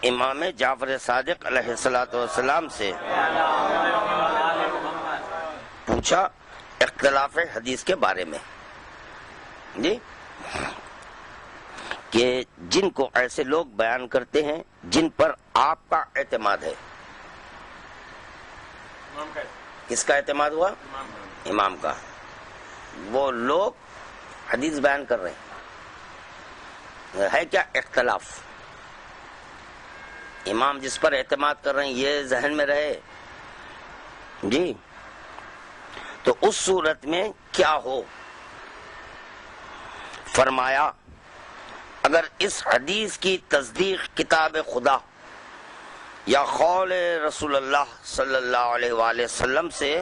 امام جعفر صادق علیہ السلام سے پوچھا اختلاف حدیث کے بارے میں، جی، کہ جن کو ایسے لوگ بیان کرتے ہیں جن پر آپ کا اعتماد ہے۔ کس کا اعتماد ہوا؟ امام کا۔ وہ لوگ حدیث بیان کر رہے ہیں، ہے کیا اختلاف؟ امام جس پر اعتماد کر رہے ہیں یہ ذہن میں رہے، جی، تو اس صورت میں کیا ہو؟ فرمایا اگر اس حدیث کی تصدیق کتاب خدا یا قول رسول اللہ صلی اللہ علیہ وآلہ وسلم سے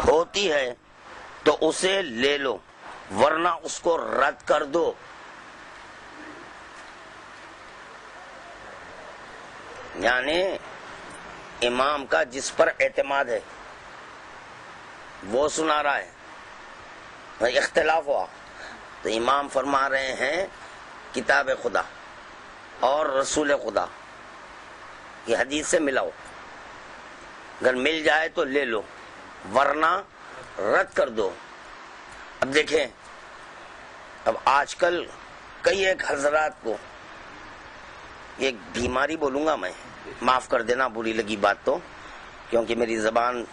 ہوتی ہے تو اسے لے لو، ورنہ اس کو رد کر دو۔ یعنی امام کا جس پر اعتماد ہے وہ سنا رہا ہے، اختلاف ہوا تو امام فرما رہے ہیں کتاب خدا اور رسول خدا یہ حدیث سے ملاؤ، اگر مل جائے تو لے لو ورنہ رد کر دو۔ اب دیکھیں اب آج کل کئی ایک حضرات کو ایک بیماری بولوں گا میں، معاف کر دینا بری لگی بات تو، کیونکہ میری زبان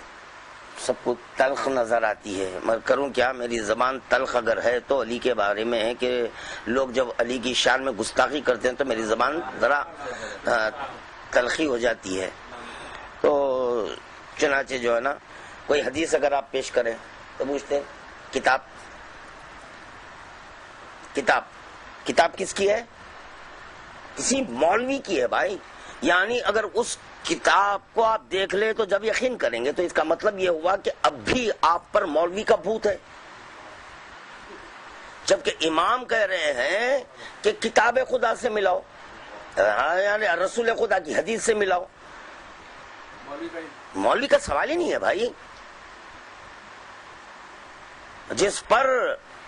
سب کو تلخ نظر آتی ہے، مگر کروں کیا، میری زبان تلخ اگر ہے تو علی کے بارے میں ہے کہ لوگ جب علی کی شان میں گستاخی کرتے ہیں تو میری زبان ذرا تلخی ہو جاتی ہے. تو چنانچہ جو ہے نا کوئی حدیث اگر آپ پیش کریں تو پوچھتے کتاب کتاب کتاب کس کی ہے؟ کسی مولوی کی ہے بھائی. یعنی اگر اس کتاب کو آپ دیکھ لیں تو جب یقین کریں گے تو اس کا مطلب یہ ہوا کہ اب بھی آپ پر مولوی کا بھوت ہے، جبکہ امام کہہ رہے ہیں کہ کتاب خدا سے ملاؤ، یعنی رسول خدا کی حدیث سے ملاؤ. مولوی کا سوال ہی نہیں ہے بھائی. جس پر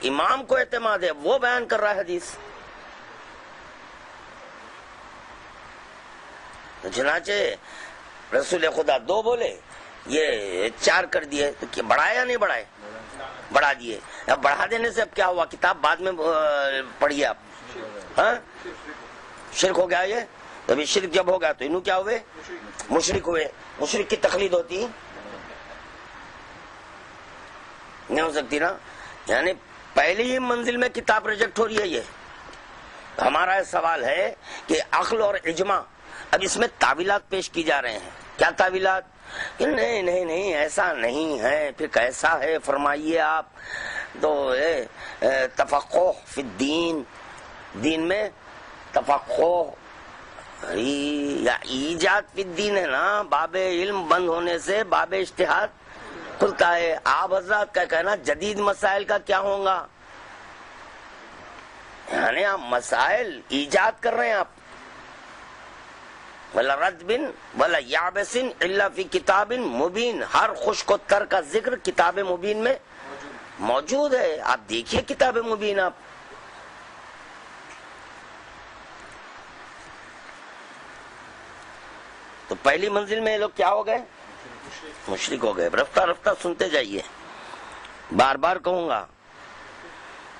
امام کو اعتماد ہے وہ بیان کر رہا ہے حدیث. چنانچہ رسول خدا 2 بولے، یہ 4 کر دیے، تو بڑھائے یا نہیں بڑھائے؟ بڑھا دیے. اب بڑھا دینے سے اب کیا ہوا؟ کتاب بعد میں پڑھیے آپ. ہاں شرک ہو گیا. یہ ابھی شرک جب ہو گیا تو انہوں کیا ہوئے؟ مشرک ہوئے. مشرک کی تقلید ہوتی نہیں ہو سکتی نا. یعنی پہلی ہی منزل میں کتاب ریجیکٹ ہو رہی ہے. یہ ہمارا سوال ہے کہ عقل اور اجماع، اب اس میں تعویلات پیش کی جا رہے ہیں. کیا تعویلات؟ کہ نہیں نہیں نہیں ایسا نہیں ہے. پھر کیسا ہے فرمائیے آپ. تو تفقہ فی الدین، دین میں تفقہ یا ایجاد فی الدین ہے نا. باب علم بند ہونے سے باب اجتہاد کھلتا ہے. آپ حضرات کا کہنا جدید مسائل کا کیا ہوگا؟ یعنی آپ مسائل ایجاد کر رہے ہیں آپ. ولا رد بن ولا یابسن الا فی کتاب مبین. ہر خشک و تر کا ذکر کتاب مبین میں موجود ہے. آپ دیکھیے کتاب مبین. آپ تو پہلی منزل میں یہ لوگ کیا ہو گئے؟ مشرک ہو گئے. رفتہ رفتہ سنتے جائیے. بار بار کہوں گا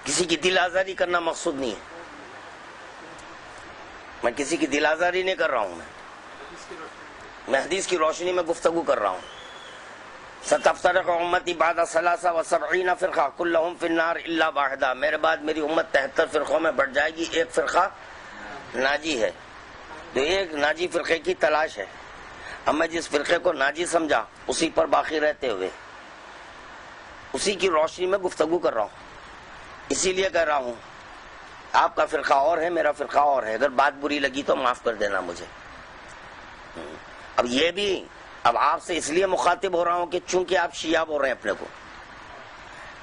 کسی کی دل آزاری کرنا مقصود نہیں ہے. میں کسی کی دل آزاری نہیں کر رہا ہوں. میں حدیث کی روشنی میں گفتگو کر رہا ہوں. ستفترق امتی بعد 73 فرقہ کلہم فی النار الا واحدہ. میرے بعد میری امت 73 فرقوں میں بڑھ جائے گی، ایک فرقہ ناجی ہے. تو ایک ناجی فرقے کی تلاش ہے. اب میں جس فرقے کو ناجی سمجھا اسی پر باقی رہتے ہوئے اسی کی روشنی میں گفتگو کر رہا ہوں. اسی لیے کہہ رہا ہوں آپ کا فرقہ اور ہے، میرا فرقہ اور ہے. اگر بات بری لگی تو معاف کر دینا مجھے. اب یہ بھی اب آپ سے اس لیے مخاطب ہو رہا ہوں کہ چونکہ آپ شیعہ بول رہے ہیں اپنے کو.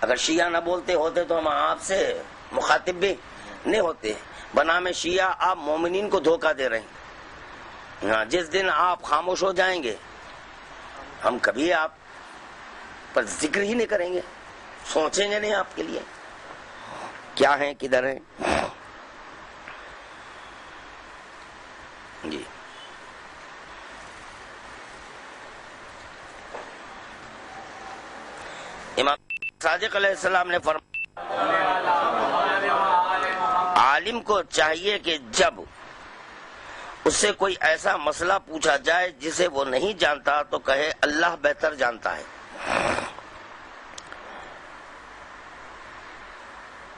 اگر شیعہ نہ بولتے ہوتے تو ہم آپ سے مخاطب بھی نہیں ہوتے. بنام شیعہ آپ مومنین کو دھوکہ دے رہے ہیں. ہاں جس دن آپ خاموش ہو جائیں گے ہم کبھی آپ پر ذکر ہی نہیں کریں گے، سوچیں گے نہیں آپ کے لیے کیا ہیں کدھر ہیں. جی امام صادق علیہ السلام نے فرمایا عالم کو چاہیے کہ جب اس سے کوئی ایسا مسئلہ پوچھا جائے جسے وہ نہیں جانتا تو کہے اللہ بہتر جانتا ہے.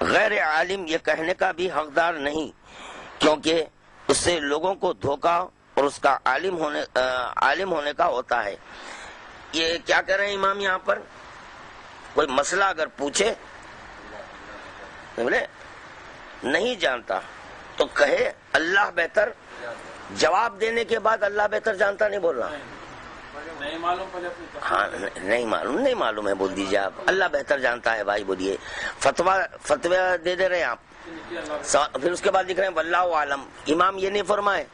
غیر عالم یہ کہنے کا بھی حقدار نہیں، کیونکہ اس سے لوگوں کو دھوکہ اور اس کا عالم ہونے کا ہوتا ہے. یہ کیا کہہ رہے ہیں امام یہاں پر؟ کوئی مسئلہ اگر پوچھے نہیں جانتا تو کہے اللہ بہتر. جواب دینے کے بعد اللہ بہتر جانتا نہیں بولنا. ہاں نہیں معلوم ہے بول دیجیے آپ. اللہ بہتر جانتا ہے بھائی بولیے. فتوی دے رہے ہیں آپ. پھر اس کے بعد لکھ رہے ہیں واللہ عالم. امام یہ نہیں فرمائے.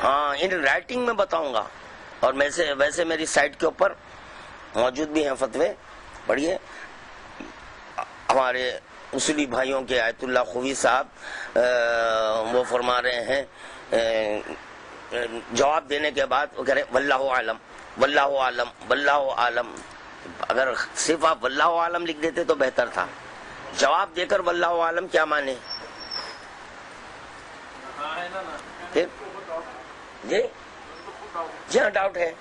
ہاں ان رائٹنگ میں بتاؤں گا اور ویسے میری سائٹ کے اوپر موجود بھی ہیں فتوے. پڑھیے. ہمارے اصولی بھائیوں کے آیت اللہ خوی صاحب وہ فرما رہے ہیں جواب دینے کے بعد وہ کہہ رہے واللہ عالم واللہ عالم واللہ عالم. اگر صرف آپ واللہ عالم لکھ دیتے تو بہتر تھا. جواب دے کر واللہ عالم کیا مانے؟ پھر جی جی ہاں ڈاؤٹ ہے،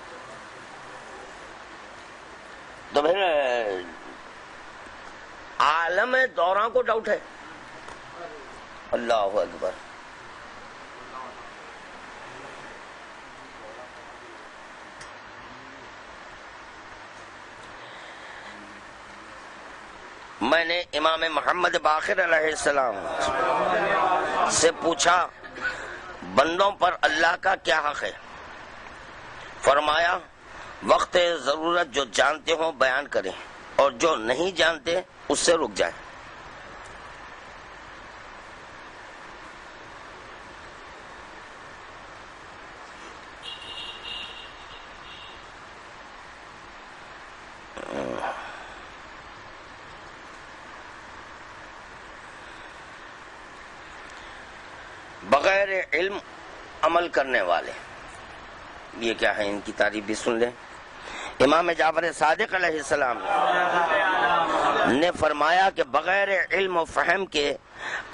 تو پھر عالم دوراں کو ڈاؤٹ ہے؟ اللہ اکبر. میں نے امام محمد باقر علیہ السلام سے پوچھا بندوں پر اللہ کا کیا حق ہے؟ فرمایا وقت ضرورت جو جانتے ہوں بیان کریں اور جو نہیں جانتے اس سے رک جائیں. بغیر علم عمل کرنے والے، یہ کیا ہے؟ ان کی تعریف بھی سن لیں. امام جعفر صادق علیہ السلام نے فرمایا کہ بغیر علم و فہم کے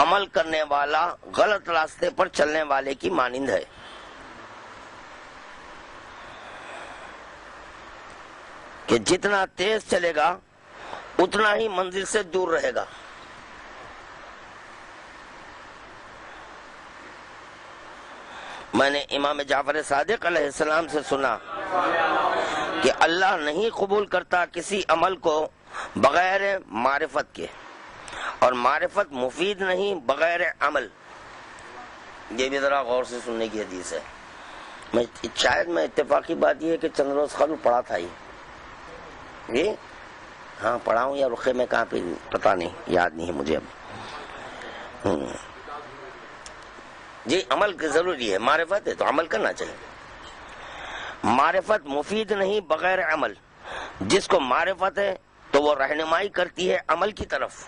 عمل کرنے والا غلط راستے پر چلنے والے کی مانند ہے. کہ جتنا تیز چلے گا اتنا ہی منزل سے دور رہے گا. میں نے امام جعفر صادق علیہ السلام سے سنا کہ اللہ نہیں قبول کرتا کسی عمل کو بغیر معرفت کے، اور معرفت مفید نہیں بغیر عمل. یہ بھی ذرا غور سے سننے کی حدیث ہے. شاید میں اتفاقی بات یہ ہے کہ چند روز قبل پڑھا تھا یہ ہاں پڑھا ہوں یا رخے میں کہاں پہ پتہ نہیں، یاد نہیں ہے مجھے اب. جی عمل ضروری ہے، معرفت ہے تو عمل کرنا چاہیے. معرفت مفید نہیں بغیر عمل. جس کو معرفت ہے تو وہ رہنمائی کرتی ہے عمل کی طرف،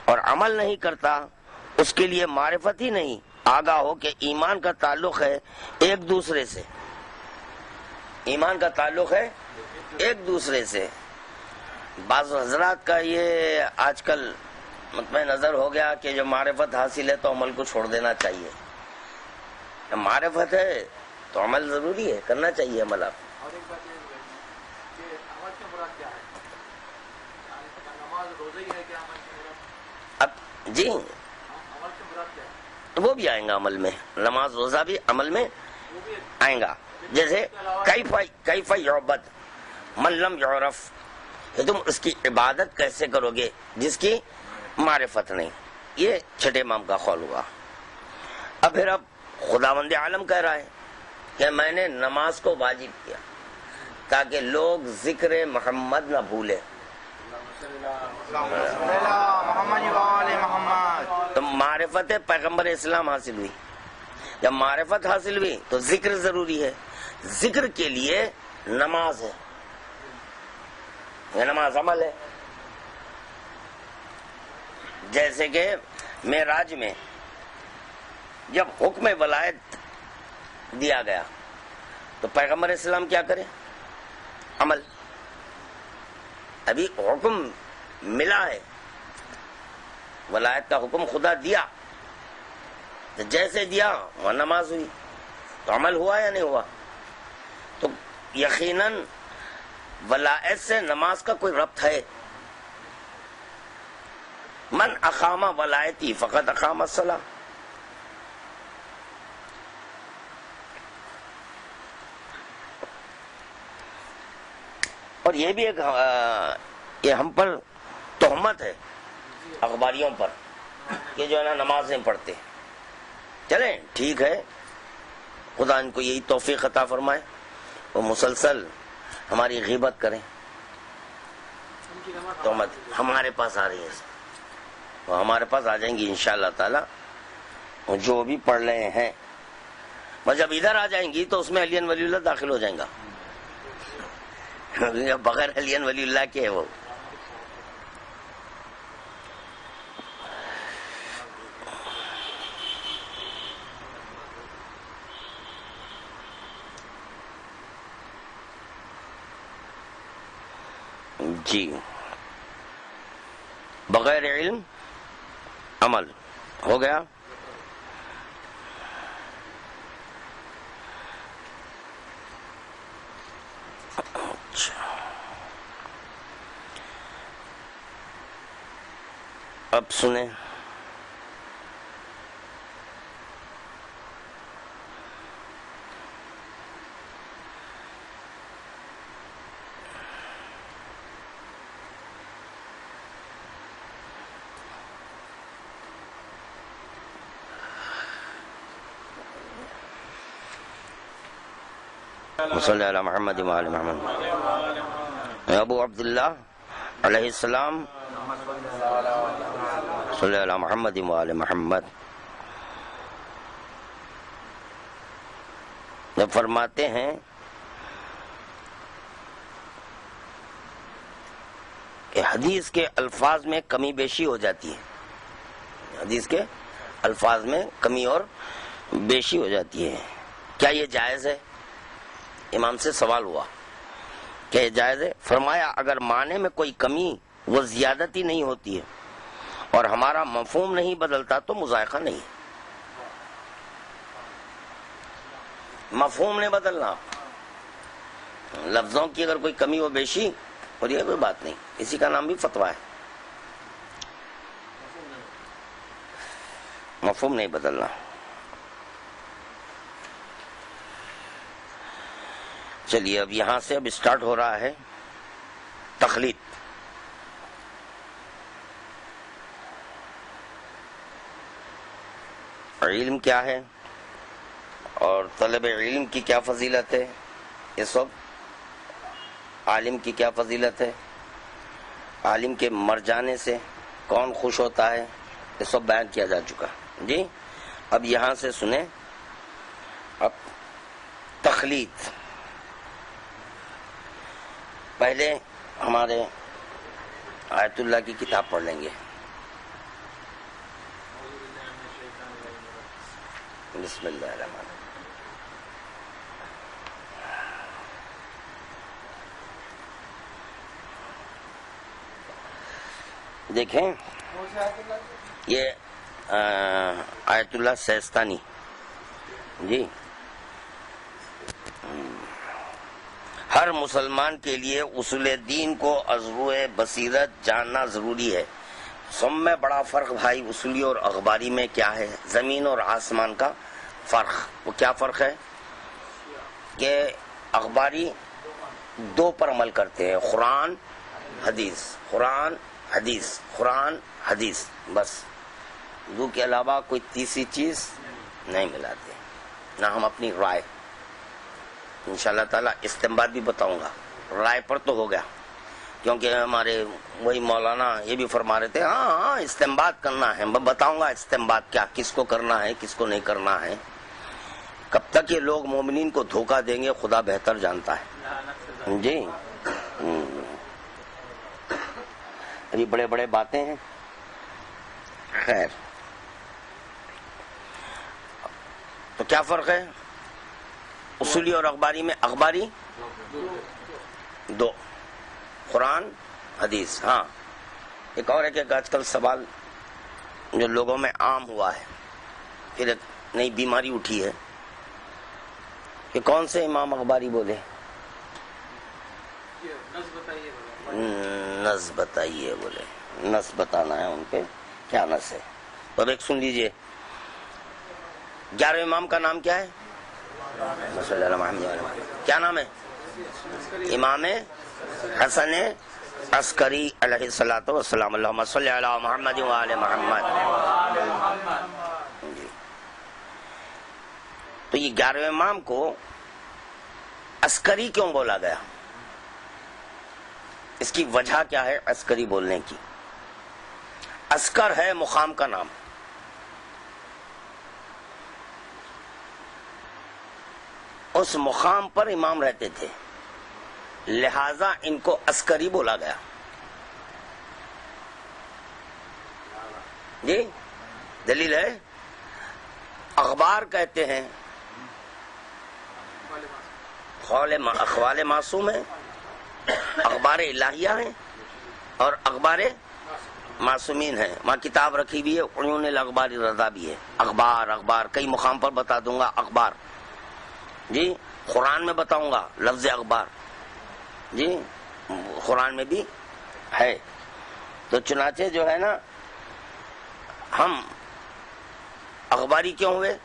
اور عمل نہیں کرتا اس کے لیے معرفت ہی نہیں آگاہ ہو کہ ایمان کا تعلق ہے ایک دوسرے سے. ایمان کا تعلق ہے ایک دوسرے سے. بعض حضرات کا یہ آج کل مطمع نظر ہو گیا کہ جو معرفت حاصل ہے تو عمل کو چھوڑ دینا چاہیے. معرفت ہے تو عمل ضروری ہے، کرنا چاہیے عمل. آپ
اور ایک بات یہ کہ عمل سے مراد کیا ہے؟ نماز روزہ ہی ہے کہ عمل سے مراد؟
اب جی
عمل سے مراد کیا ہے؟
وہ بھی آئیں گا عمل میں، نماز روزہ بھی عمل میں آئیں گا. جیسے کیف یعبد من لم یعرف، کہ تم اس کی عبادت کیسے کرو گے جس کی معرفت نہیں. یہ چھٹے امام کا قول ہوا. اب پھر خداوند عالم کہہ رہا ہے کہ میں نے نماز کو واجب کیا تاکہ لوگ ذکر محمد نہ بھولے. تو معرفت پیغمبر اسلام حاصل ہوئی. جب معرفت حاصل ہوئی تو ذکر ضروری ہے. ذکر کے لیے نماز ہے، یہ نماز عمل ہے. جیسے کہ معراج میں جب حکم ولایت دیا گیا تو پیغمبر اسلام کیا کرے؟ عمل. ابھی حکم ملا ہے، ولایت کا حکم خدا دیا، جیسے دیا وہ نماز ہوئی. تو عمل ہوا یا نہیں ہوا؟ تو یقیناً ولایت سے نماز کا کوئی ربط ہے. من اقام ولایتی فقط اقام الصلاۃ. اور یہ بھی ایک یہ ہم پر تہمت ہے اخباریوں پر کہ جو ہے نا نماز نہیں پڑھتے. چلیں ٹھیک ہے، خدا ان کو یہی توفیق عطا فرمائے، وہ مسلسل ہماری غیبت کریں. تہمت ہمارے پاس آ رہی ہے، وہ ہمارے پاس آ جائیں گی انشاءاللہ تعالی. جو بھی پڑھ رہے ہیں بس جب ادھر آ جائیں گی تو اس میں علی ولی اللہ داخل ہو جائیں گا. بغیر علی ولی اللہ کے ہے وہ. جی بغیر علم عمل ہو گیا. اب سنیں صلی علی محمد وعلی محمد. ابو عبداللہ علیہ السلام صلی علی محمد وعلی محمد جب فرماتے ہیں کہ حدیث کے الفاظ میں کمی بیشی ہو جاتی ہے، حدیث کے الفاظ میں کمی اور بیشی ہو جاتی ہے، کیا یہ جائز ہے؟ امام سے سوال ہوا کہ یہ جائز ہے؟ فرمایا اگر معنی میں کوئی کمی و زیادتی نہیں ہوتی ہے اور ہمارا مفہوم نہیں بدلتا تو مذائقہ نہیں ہے. مفہوم نہیں بدلنا، لفظوں کی اگر کوئی کمی و بیشی ہو رہی ہے کوئی بات نہیں، اسی کا نام بھی فتویٰ ہے. مفہوم نہیں بدلنا. چلیے اب یہاں سے اب اسٹارٹ ہو رہا ہے تخلیق. علم کیا ہے اور طلب علم کی کیا فضیلت ہے، یہ سب عالم کی کیا فضیلت ہے، عالم کے مر جانے سے کون خوش ہوتا ہے، یہ سب بیان کیا جا چکا. جی اب یہاں سے سنیں اب تخلیق. پہلے ہمارے آیت اللہ کی کتاب پڑھ لیں گے. بسم اللہ الرحمن الرحیم. دیکھیں یہ آیت اللہ سیستانی جی. ہر مسلمان کے لیے اصول دین کو از روئے بصیرت جاننا ضروری ہے. سب میں بڑا فرق بھائی اصولی اور اخباری میں کیا ہے؟ زمین اور آسمان کا فرق. وہ کیا فرق ہے کہ اخباری دو پر عمل کرتے ہیں، قرآن حدیث، قرآن حدیث، قرآن حدیث، بس دو کے علاوہ کوئی تیسری چیز نہیں ملاتے. نہ ہم اپنی رائے، انشاءاللہ تعالی استنباط بھی بتاؤں گا. رائے پر تو ہو گیا کیونکہ ہمارے وہی مولانا یہ بھی فرما رہے تھے ہاں استنباط کرنا ہے. میں بتاؤں گا استنباط کیا، کس کو کرنا ہے کس کو نہیں کرنا ہے. کب تک یہ لوگ مومنین کو دھوکہ دیں گے خدا بہتر جانتا ہے. جی ابھی بڑے بڑے باتیں ہیں. خیر تو کیا فرق ہے اصولی اور اخباری میں؟ اخباری دو، قرآن حدیث. ہاں ایک اور ہے کہ آج کل سوال جو لوگوں میں عام ہوا ہے، پھر ایک نئی بیماری اٹھی ہے کہ کون سے امام اخباری بولے؟ نص بتائیے بولے. نص بتانا ہے ان پہ، کیا نص ہے؟ اب ایک سن لیجئے. 11 امام کا نام کیا ہے؟ صلی اللہ علیہ وسلم. کیا نام ہے؟ امام حسن عسکری علیہ الصلوۃ والسلام. اللہم صلی علی محمد وعلی محمد. تو یہ 11 امام کو عسکری کیوں بولا گیا؟ اس کی وجہ کیا ہے عسکری بولنے کی؟ عسکر ہے مقام کا نام. اس مقام پر امام رہتے تھے، لہذا ان کو عسکری بولا گیا. جی دلیل ہے. اخبار کہتے ہیں اخوال معصوم ہیں، اخبار الہیہ ہیں اور اخبار معصومین ہیں، وہاں کتاب رکھی ہوئی ہے، عیون الاخبار رضا بھی ہے، اخبار کئی مقام پر بتا دوں گا، اخبار جی، قرآن میں بتاؤں گا لفظ اخبار جی، قرآن میں بھی ہے۔ تو چنانچہ جو ہے نا ہم اخباری کیوں ہوئے؟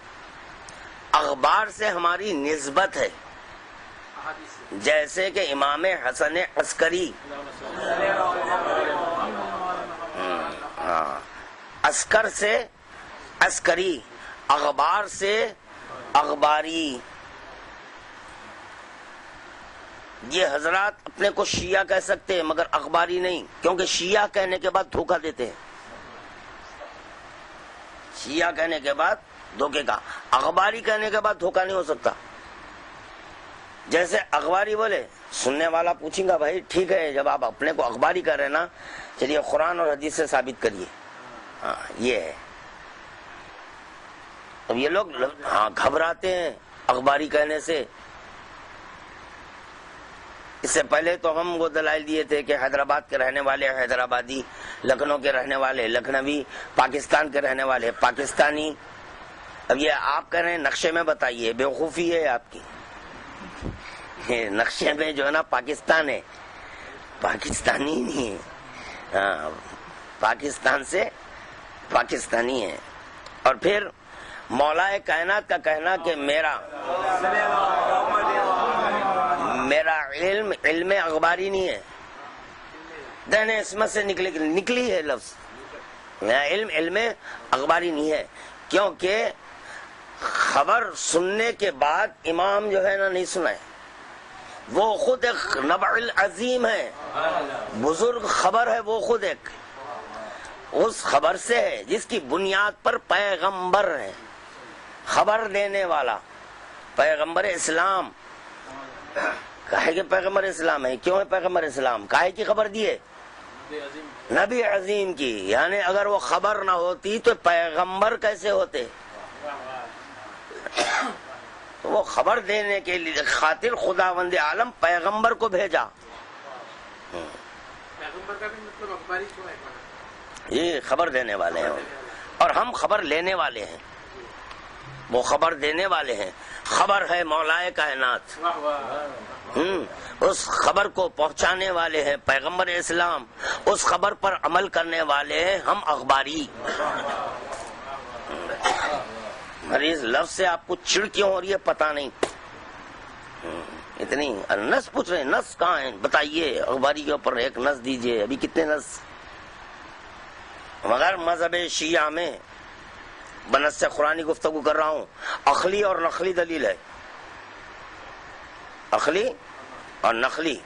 اخبار سے ہماری نسبت ہے، جیسے کہ امام حسن عسکری، عسکر سے عسکری، اخبار سے اخباری۔ یہ حضرات اپنے کو شیعہ کہہ سکتے ہیں مگر اخباری نہیں، کیونکہ شیعہ کہنے کے بعد دھوکہ دیتے ہیں، شیعہ کہنے کے بعد دھوکے کا، اخباری کہنے کے بعد دھوکہ نہیں ہو سکتا۔ جیسے اخباری بولے، سننے والا پوچھیں گا بھائی ٹھیک ہے، جب آپ اپنے کو اخباری کہہ رہے نا، چلیے قرآن اور حدیث سے ثابت کریے۔ ہاں یہ ہے۔ اب یہ لوگ گھبراتے ہیں اخباری کہنے سے۔ اس سے پہلے تو ہم وہ دلائل دیے تھے کہ حیدرآباد کے رہنے والے حیدرآبادی، لکھنؤ کے رہنے والے لکھنوی، پاکستان کے رہنے والے پاکستانی۔ اب یہ آپ کہہ رہے ہیں نقشے میں بتائیے، بیوقوفی ہے آپ کی۔ نقشے میں جو ہے نا پاکستان ہے، پاکستانی نہیں ہے، ہاں پاکستان سے پاکستانی ہے۔ اور پھر مولا کائنات کا کہنا کہ میرا علم اخباری نہیں ہے، دین عصمت سے نکلی ہے لفظ، علم اخباری نہیں ہے، کیونکہ خبر سننے کے بعد امام جو ہے نا نہیں سنائے، وہ خود ایک نبع العظیم ہے، بزرگ خبر ہے، وہ خود ایک اس خبر سے ہے جس کی بنیاد پر پیغمبر ہے، خبر دینے والا پیغمبر اسلام۔ کہے کہ پیغمبر اسلام ہے، کیوں ہے پیغمبر اسلام؟ کہے کی خبر دی ہے؟ نبی عظیم کی، یعنی اگر وہ خبر نہ ہوتی تو پیغمبر کیسے ہوتے؟ تو وہ خبر دینے کے لیے خاطر خداوند عالم پیغمبر کو بھیجا۔
پیغمبر کا بھی مطلب اخباری کیوں ہے؟
یہ خبر دینے والے ہیں، اور ہم خبر لینے والے ہیں، وہ خبر دینے والے ہیں۔ خبر ہے مولا کائنات، اس خبر کو پہنچانے والے ہیں پیغمبر اسلام، اس خبر پر عمل کرنے والے ہیں ہم اخباری۔ اس لفظ سے آپ کو چڑ کیوں ہو رہی ہے پتہ نہیں، اتنی نس پوچھ رہے ہیں، نس کہاں ہے بتائیے، اخباری کے اوپر ایک نس دیجئے، ابھی کتنے نس؟ مگر مذہب شیعہ میں بنص قرآنی گفتگو کر رہا ہوں، عقلی اور نقلی دلیل ہے، عقلی اور نقلی۔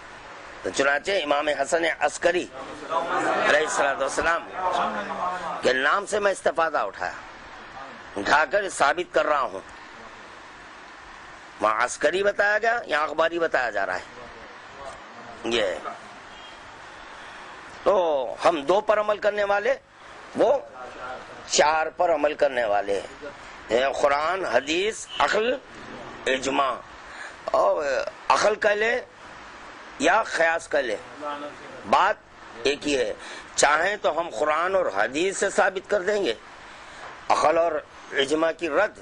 تو چنانچہ امام حسن عسکری علیہ السلام کے نام سے میں استفادہ اٹھا کر ثابت کر رہا ہوں۔ وہاں عسکری بتایا گیا، یہاں اخباری بتایا جا رہا ہے۔ یہ تو ہم دو پر عمل کرنے والے، وہ چار پر عمل کرنے والے ہیں، قرآن، حدیث، عقل، اجماع۔ اور عقل کہہ لے یا قیاس کہہ لے، بات ایک ہی ہے۔ چاہیں تو ہم قرآن اور حدیث سے ثابت کر دیں گے عقل اور اجماع کی رد،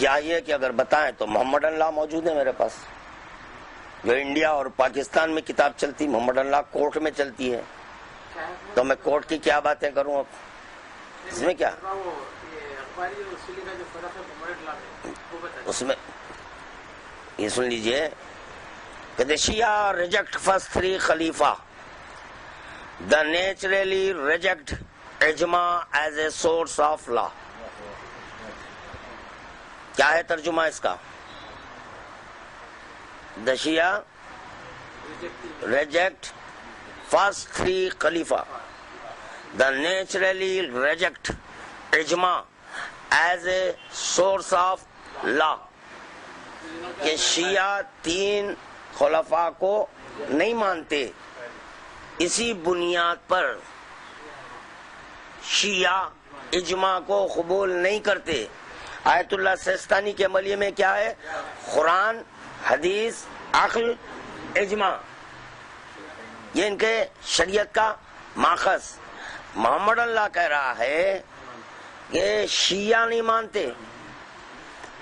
یا یہ کہ اگر بتائیں تو محمد اللہ موجود ہے میرے پاس، جو انڈیا اور پاکستان میں کتاب چلتی، محمد اللہ کورٹ میں چلتی ہے، تو میں کورٹ کی کیا باتیں کروں اب اس میں؟ کیا اس میں یہ سن لیجئے کہ the Shia reject first three Khalifa, the naturally reject ijma as a source of law۔ کیا ہے ترجمہ اس کا؟ the Shia reject first three Khalifa, the naturally reject ijma as a source of law۔ کہ شیعہ تین خلفاء کو نہیں مانتے، اسی بنیاد پر شیعہ اجماع کو قبول نہیں کرتے۔ آیت اللہ سیستانی کے عملیے میں کیا ہے؟ قرآن، حدیث، عقل، اجماع، یہ ان کے شریعت کا ماخذ۔ محمد اللہ کہہ رہا ہے کہ شیعہ نہیں مانتے،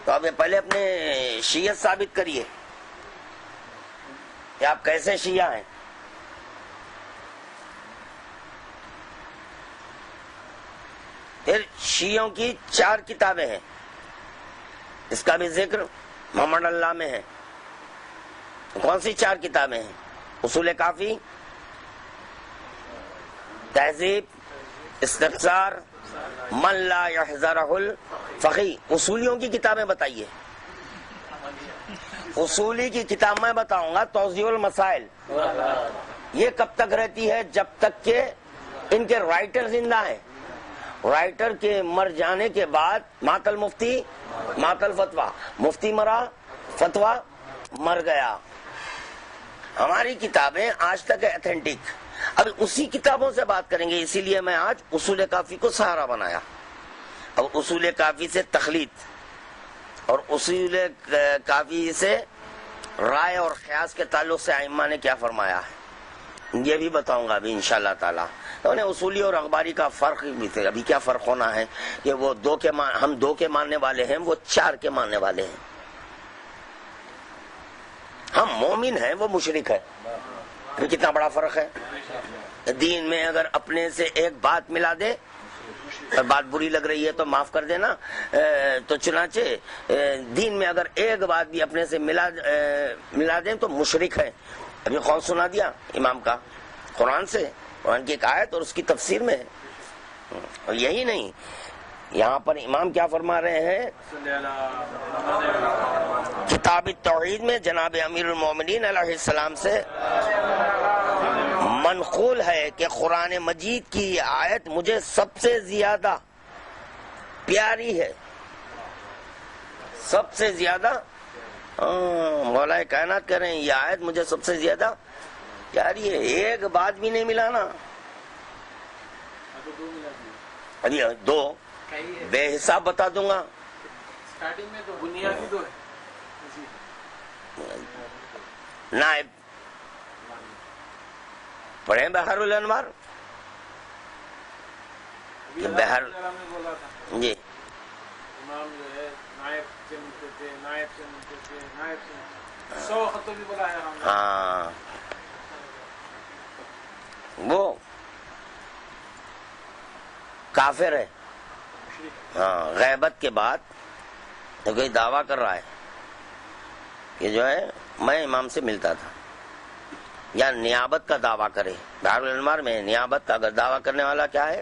تو اب پہلے اپنے شیعت ثابت کریے کہ آپ کیسے شیعہ ہیں۔ پھر شیعوں کی 4 کتابیں ہیں، اس کا بھی ذکر محمد اللہ میں ہے۔ کون سی 4 کتابیں ہیں؟ اصول کافی، تہذیب، استفسار، من لا یحذرہ الفقی۔ اصولیوں کی کتابیں بتائیے۔ اصولی کی کتاب میں بتاؤں گا توضیح المسائل، یہ کب تک رہتی ہے؟ جب تک کہ ان کے رائٹر زندہ ہیں۔ رائٹر کے مر جانے کے بعد مات المفتی مات الفتویٰ، مفتی مرا فتویٰ مر گیا۔ ہماری کتابیں آج تک ایتھینٹک۔ اب اسی کتابوں سے بات کریں گے، اسی لیے میں آج اصول کافی کو سہارا بنایا۔ اب اصول کافی سے تخلیق اور اصول کافی سے رائے اور قیاس کے تعلق سے ائمہ نے کیا فرمایا ہے، یہ بھی بتاؤں گا ابھی انشاءاللہ تعالی۔ انہیں اصولی اور اخباری کا فرق بھی تھے، ابھی کیا فرق ہونا ہے کہ وہ ہم 2 کے ماننے والے ہیں، وہ 4 کے ماننے والے ہیں۔ ہم مومن ہیں، وہ مشرک ہے۔ ابھی کتنا بڑا فرق ہے۔ دین میں اگر اپنے سے ایک بات ملا دے، بات بری لگ رہی ہے تو معاف کر دینا، تو چنانچہ دین میں اگر ایک بات بھی اپنے سے ملا دیں تو مشرک ہے۔ ابھی قول سنا دیا امام کا قرآن سے، قرآن کی ایک آیت اور اس کی تفسیر میں ہے۔ اور یہی نہیں، یہاں پر امام کیا فرما رہے ہیں؟ کتاب التوحید میں جناب امیر المومنین علیہ السلام سے منقول ہے کہ قرآن مجید کی یہ آیت مجھے سب سے زیادہ پیاری ہے، سب سے زیادہ۔ مولا کائنات کہہ رہے ہیں یہ آیت مجھے سب سے زیادہ پیاری ہے۔ ایک بات بھی نہیں ملانا، ابھی 2 بے حساب بتا دوں گا۔
اسٹارٹنگ میں تو بنیادی 2 ہے۔
نائب پڑھیں بحر الانوار، بحر جی
امام جو ہے نائب سے ملتے تھے، نائب سے ملتے تھے، نائب سے 100 خطوں بھی بلایا ہم نے۔
ہاں، وہ کافر ہے۔ ہاں، غیبت کے بعد تو کوئی دعویٰ کر رہا ہے کہ جو ہے میں امام سے ملتا تھا، یا نیابت کا دعویٰ کرے۔ بحر الانوار میں نیابت کا اگر دعویٰ کرنے والا کیا ہے؟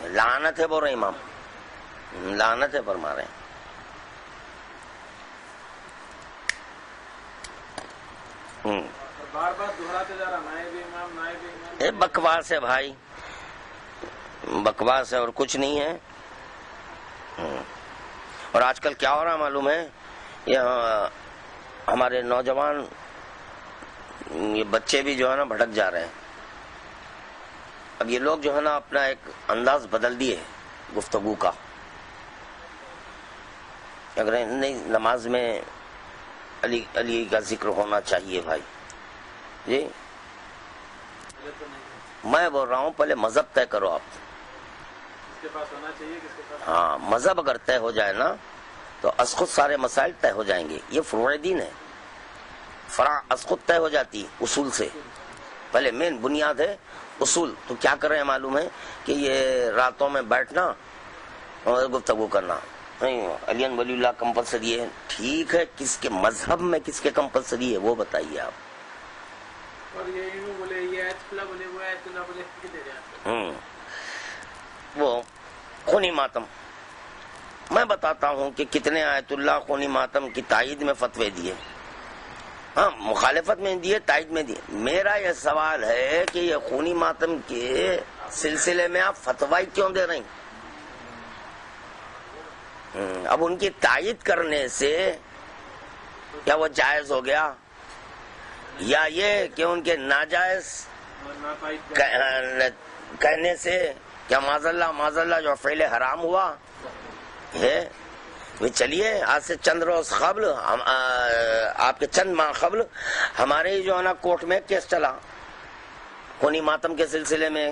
لعنت ہے بول رہے امام، لعنت ہے فرما رہے ہیں۔
بار بار دہراتے جا رہا نائب امام نائب امام۔
یہ بکواس ہے بھائی، بکواس ہے اور کچھ نہیں ہے۔ اور آج کل کیا ہو رہا معلوم ہے؟ یہ ہمارے نوجوان، یہ بچے بھی جو ہے نا بھٹک جا رہے ہیں۔ اب یہ لوگ جو ہے نا اپنا ایک انداز بدل دیے گفتگو کا۔ اگر نہیں نماز میں علی کا ذکر ہونا چاہیے بھائی جی، میں بول رہا ہوں پہلے مذہب طے کرو آپ۔
کس کے پاس ہونا چاہیے، کس کے پاس؟
ہاں، مذہب اگر طے ہو جائے نا تو از خود سارے مسائل طے ہو جائیں گے۔ یہ فروع دین ہے، فرع از خود طے ہو جاتی اصول سے۔ پہلے مین بنیاد ہے اصول۔ تو کیا کر رہے ہیں معلوم ہے کہ یہ راتوں میں بیٹھنا اور گفتگو کرنا نہیں، علی ولی اللہ کمپلسری ہے۔ ٹھیک ہے، کس کے مذہب میں کس کے کمپلسری ہے وہ بتائیے آپ۔
اور یہ یوں بولے، یہ ایت اللہ بولے، وہ ایت اللہ بولے، کتنے جاتے؟
وہ خونی ماتم، میں بتاتا ہوں کہ کتنے آیت اللہ خونی ماتم کی تائید میں فتوے دیے، ہاں مخالفت میں دیے، تائید میں دیے۔ میرا یہ سوال ہے کہ یہ خونی ماتم کے سلسلے میں آپ فتوی کیوں دے رہے ہیں؟ اب ان کی تائید کرنے سے کیا وہ جائز ہو گیا، یا یہ کہ ان کے ناجائز کہنے سے کیا معاذ اللہ جو فعل حرام ہوا ہے؟ چلیے آج سے چند روز قبل، آپ کے چند ماہ قبل ہمارے جو ہے نا کورٹ میں کیس چلا خونی ماتم کے سلسلے میں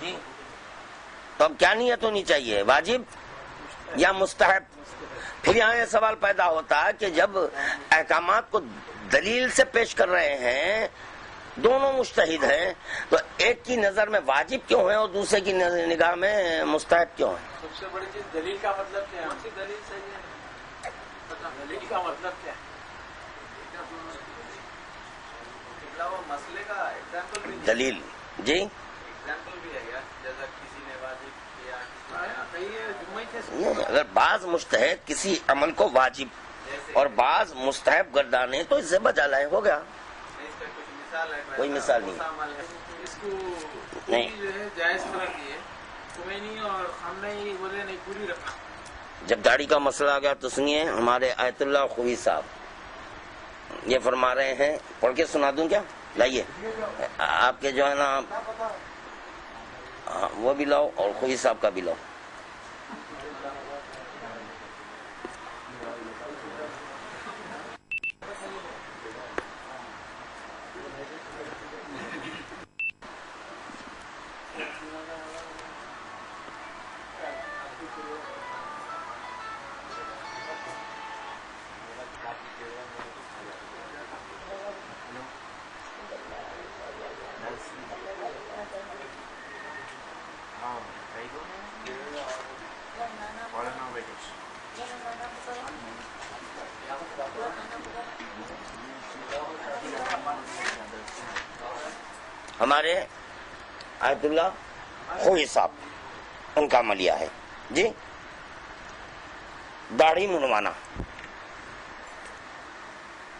جی تو اب کیا نیت ہونی چاہیے، واجب یا مستحب؟ پھر یہاں یہ سوال پیدا ہوتا ہے کہ جب احکامات کو دلیل سے پیش کر رہے ہیں، دونوں مجتہد ہیں، تو ایک کی نظر میں واجب کیوں ہے اور دوسرے کی نگاہ میں مستحب کیوں ہے؟
سب سے بڑی چیز دلیل کا مطلب کیا ہے؟ کون سی دلیل صحیح ہے؟ دلیل کا مطلب کیا ہے؟ وہ مسئلے کا ایگزامپل بھی
دلیل جی
ایگزامپل بھی ہے یار، جیسا کسی نے واجب کیا
نہیں، اگر بعض مجتہد کسی عمل کو واجب اور بعض مستحب گردانے تو اس سے بچا لائے، ہو گیا، کوئی مثال نہیں
اس کو
نہیں۔
جو ہے جائز قرار دیے، خمینی اور خامنئی بولے نہیں پوری رکھا۔
جب داڑھی کا مسئلہ آ گیا تو سنیے، ہمارے آیت اللہ خوی صاحب یہ فرما رہے ہیں، پڑھ کے سنا دوں کیا؟ لائیے آپ کے جو ہے نا وہ بھی لاؤ اور خوی صاحب کا بھی لاؤ۔ ہمارے آیت اللہ خوئی صاحب ان کا عملیہ ہے جی، داڑھی منڈوانا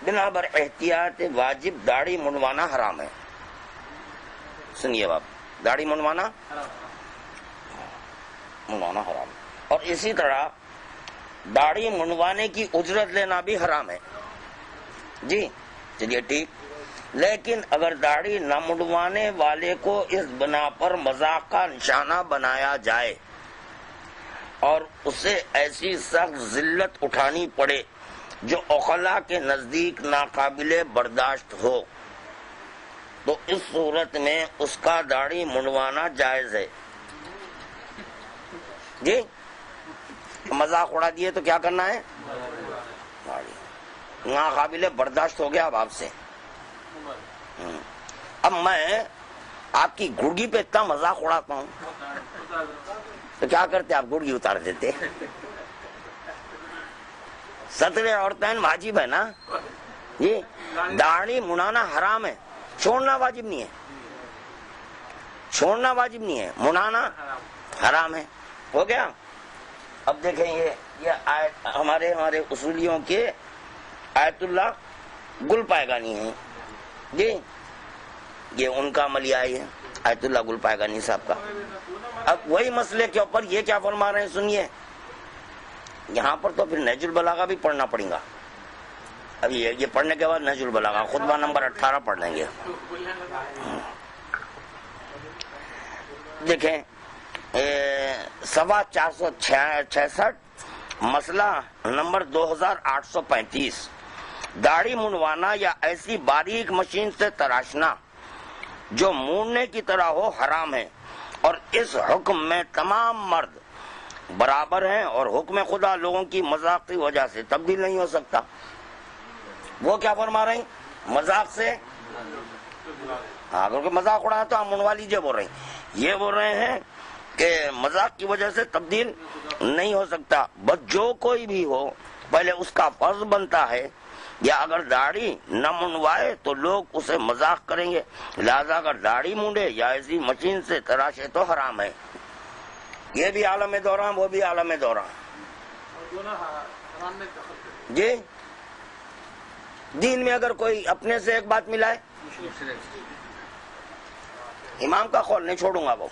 بنا بر احتیاط واجب داڑھی منڈوانا حرام ہے۔ سنیے باپ، داڑھی منڈوانا حرام، اور اسی طرح داڑھی منڈوانے کی اجرت لینا بھی حرام ہے جی۔ چلیے ٹھیک، لیکن اگر داڑھی نہ منڈوانے والے کو اس بنا پر مذاق کا نشانہ بنایا جائے اور اسے ایسی سخت ذلت اٹھانی پڑے جو عقلاء کے نزدیک ناقابل برداشت ہو، تو اس صورت میں اس کا داڑھی منڈوانا جائز ہے جی۔ مذاق اڑا دیے تو کیا کرنا ہے؟ ناقابل برداشت ہو گیا اب آپ سے۔ اب میں آپ کی گڑگی پہ اتنا مذاق اڑاتا ہوں تو کیا کرتے آپ؟ گڑگی اتار دیتے۔ ستر عورتین واجب ہے نا جی، داڑھی منڈانا حرام ہے، چھوڑنا واجب نہیں ہے، چھوڑنا واجب نہیں ہے، منڈانا حرام ہے، ہو گیا۔ اب دیکھیں یہ آیت ہمارے اصولیوں کے آیت اللہ گل پائگانی ہیں جی، یہ ان کا عملیہ ہے آیت اللہ گل پائگانی صاحب کا۔ اب وہی مسئلے کے اوپر یہ کیا فرما رہے ہیں سنیے، یہاں پر تو پھر نہج البلاغہ بھی پڑھنا پڑے گا۔ اب یہ پڑھنے کے بعد نہج البلاغہ خطبہ نمبر 18 پڑھ لیں گے۔ دیکھیں 466 مسئلہ نمبر 2835، داڑھی منڈوانا یا ایسی باریک مشین سے تراشنا جو مونڈنے کی طرح ہو حرام ہے، اور اس حکم میں تمام مرد برابر ہیں، اور حکم خدا لوگوں کی مذاق کی وجہ سے تبدیل نہیں ہو سکتا۔ وہ کیا فرما رہے ہیں؟ مذاق سے، اگر کوئی مذاق اڑایا تو آپ منڈوا لیجیے بول رہے ہیں، یہ بول رہے ہیں کہ مذاق کی وجہ سے تبدیل نہیں ہو سکتا، بس جو کوئی بھی ہو پہلے اس کا فرض بنتا ہے، یا اگر داڑھی نہ منڈوائے تو لوگ اسے مذاق کریں گے، لہذا اگر داڑھی مونڈے یا ایسی مشین سے تراشے تو حرام ہے۔ یہ بھی عالم دوران، وہ بھی عالم دوران جی۔ دین میں اگر کوئی اپنے سے ایک بات ملائے، امام کا قول نہیں چھوڑوں گا وہ۔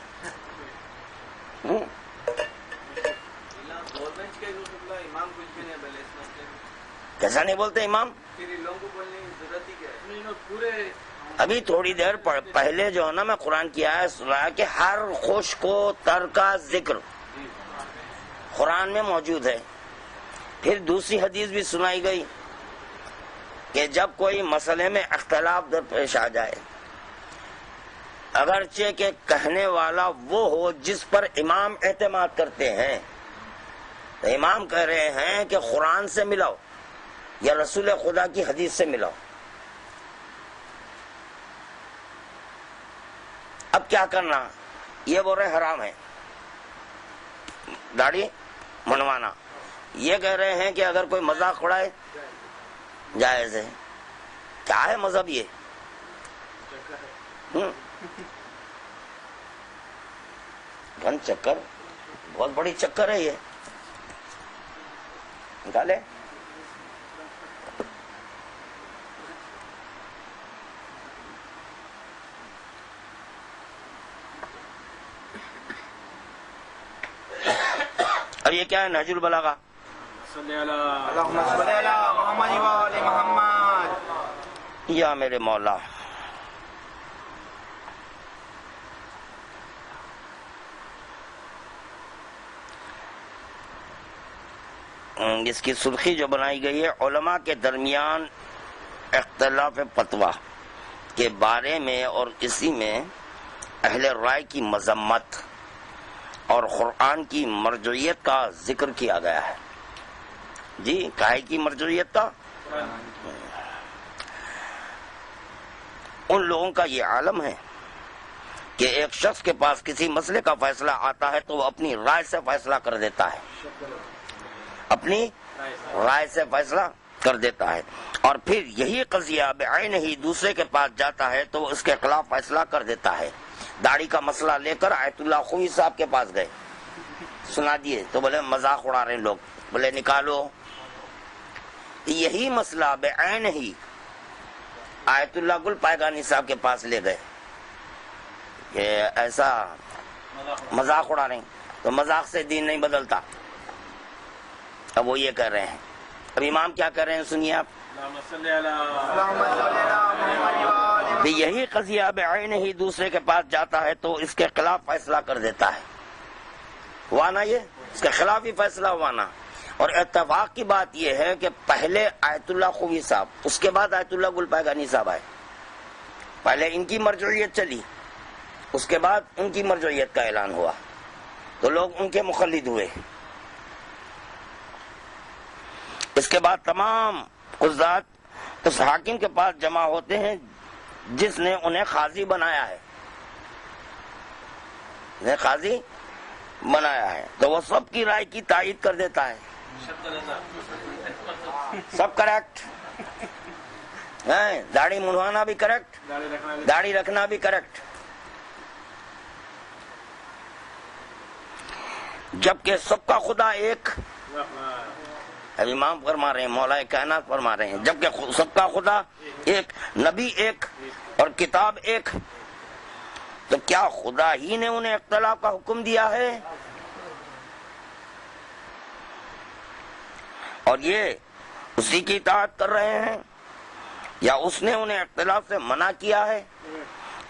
کیسا نہیں بولتے امام؟ ابھی تھوڑی دیر پہلے جو ہے نا میں قرآن کی آیت سنا کہ ہر خوش کو تر کا ذکر قرآن میں موجود ہے۔ پھر دوسری حدیث بھی سنائی گئی کہ جب کوئی مسئلے میں اختلاف درپیش آ جائے، اگرچہ کہ کہنے والا وہ ہو جس پر امام اعتماد کرتے ہیں. تو امام کہہ رہے ہیں کہ قرآن سے ملاؤ یا رسول خدا کی حدیث سے ملاؤ. اب کیا کرنا؟ یہ بول رہے حرام ہے داڑھی منڈوانا. یہ کہہ رہے ہیں کہ اگر کوئی مذاق اڑائے جائز ہے. کیا ہے مذہب یہ؟ گھن چکر، بہت بڑی چکر ہے یہ. نکالے. اب یہ کیا ہے؟ نہج البلاغہ.
اللہم صلی علی محمد و آل محمد.
یا میرے مولا، اس کی سرخی جو بنائی گئی ہے، علماء کے درمیان اختلاف فتویٰ کے بارے میں اور اسی میں اہل رائے کی مذمت اور قرآن کی مرجعیت کا ذکر کیا گیا ہے. جی، کاہے کی مرجعیت کا؟ ان لوگوں کا یہ عالم ہے کہ ایک شخص کے پاس کسی مسئلے کا فیصلہ آتا ہے تو وہ اپنی رائے سے فیصلہ کر دیتا ہے، اپنی رائے سے فیصلہ کر دیتا ہے. اور پھر یہی قضیہ بعین ہی دوسرے کے پاس جاتا ہے تو وہ اس کے خلاف فیصلہ کر دیتا ہے. داڑھی کا مسئلہ لے کر آیت اللہ خوئی صاحب کے پاس گئے، سنا دیے تو بولے مذاق اڑا رہے لوگ، بولے نکالو. یہی مسئلہ بعین ہی آیت اللہ گل پائگانی صاحب کے پاس لے گئے کہ ایسا مذاق اڑا رہے ہیں، تو مذاق سے دین نہیں بدلتا. اب وہ یہ کہہ رہے ہیں. اب امام کیا کہہ رہے ہیں سنیے آپ.
اللہم صلی علی محمد و آل.
یہی قضیہ بعین ہی دوسرے کے پاس جاتا ہے تو اس کے خلاف فیصلہ کر دیتا ہے. وانا یہ اس کے خلاف ہی فیصلہ وانا. اور اتفاق کی بات یہ ہے کہ پہلے آیت اللہ خوی صاحب، اس کے بعد آیت اللہ گل پائگانی صاحب آئے. پہلے ان کی مرجعیت چلی، اس کے بعد ان کی مرجعیت کا اعلان ہوا تو لوگ ان کے مقلد ہوئے. اس کے بعد تمام قضات اس حاکم کے پاس جمع ہوتے ہیں جس نے انہیں قاضی بنایا ہے، انہیں قاضی بنایا ہے. تو وہ سب کی رائے کی تائید کر دیتا ہے. سب کریکٹ ہیں، داڑھی منڈوانا بھی کریکٹ، داڑھی رکھنا بھی کریکٹ. جبکہ سب کا خدا ایک. اب امام فرما رہے ہیں، مولا کائنات فرما رہے ہیں جبکہ سب کا خدا ایک، نبی ایک اور کتاب ایک. تو کیا خدا ہی نے انہیں اختلاف کا حکم دیا ہے؟ اور یہ اسی کی اطاعت کر رہے ہیں، یا اس نے انہیں اختلاف سے منع کیا ہے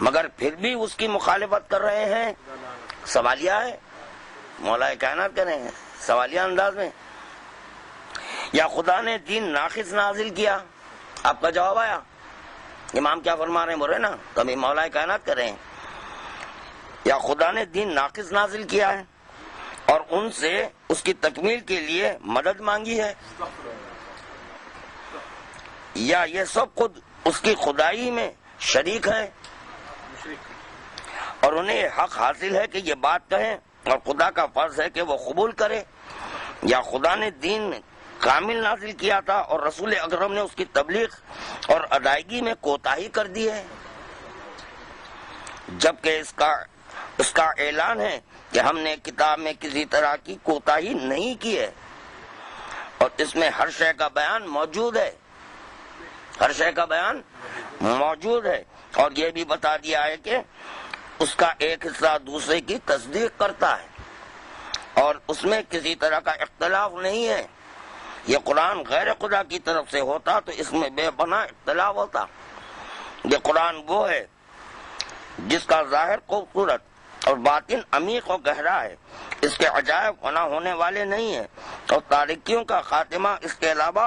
مگر پھر بھی اس کی مخالفت کر رہے ہیں؟ سوالیہ ہے، مولا کائنات کر رہے ہیں سوالیہ انداز میں. یا خدا نے دین ناقص نازل کیا؟ آپ کا جواب آیا. امام کیا فرما رہے ہیں؟ بول رہے نا، تو ابھی مولا کائنات کر رہے ہیں. یا خدا نے دین ناقص نازل کیا ہے اور ان سے اس کی تکمیل کے لیے مدد مانگی ہے، یا یہ سب خود اس کی خدائی میں شریک ہے اور انہیں یہ حق حاصل ہے کہ یہ بات کہیں اور خدا کا فرض ہے کہ وہ قبول کرے. یا خدا نے دین کامل نازل کیا تھا اور رسول اکرم نے اس کی تبلیغ اور ادائیگی میں کوتاہی کر دی ہے، جبکہ اس کا اعلان ہے کہ ہم نے کتاب میں کسی طرح کی کوتاہی نہیں کی ہے اور اس میں ہر شے کا بیان موجود ہے، ہر شے کا بیان موجود ہے. اور یہ بھی بتا دیا ہے کہ اس کا ایک حصہ دوسرے کی تصدیق کرتا ہے اور اس میں کسی طرح کا اختلاف نہیں ہے. یہ قرآن غیر خدا کی طرف سے ہوتا تو اس میں بے پناہ اختلاف ہوتا. یہ قرآن وہ ہے جس کا ظاہر خوبصورت اور باطن عمیق و گہرا ہے، اس کے عجائب فنا ہونے والے نہیں ہیں اور تاریکیوں کا خاتمہ اس کے علاوہ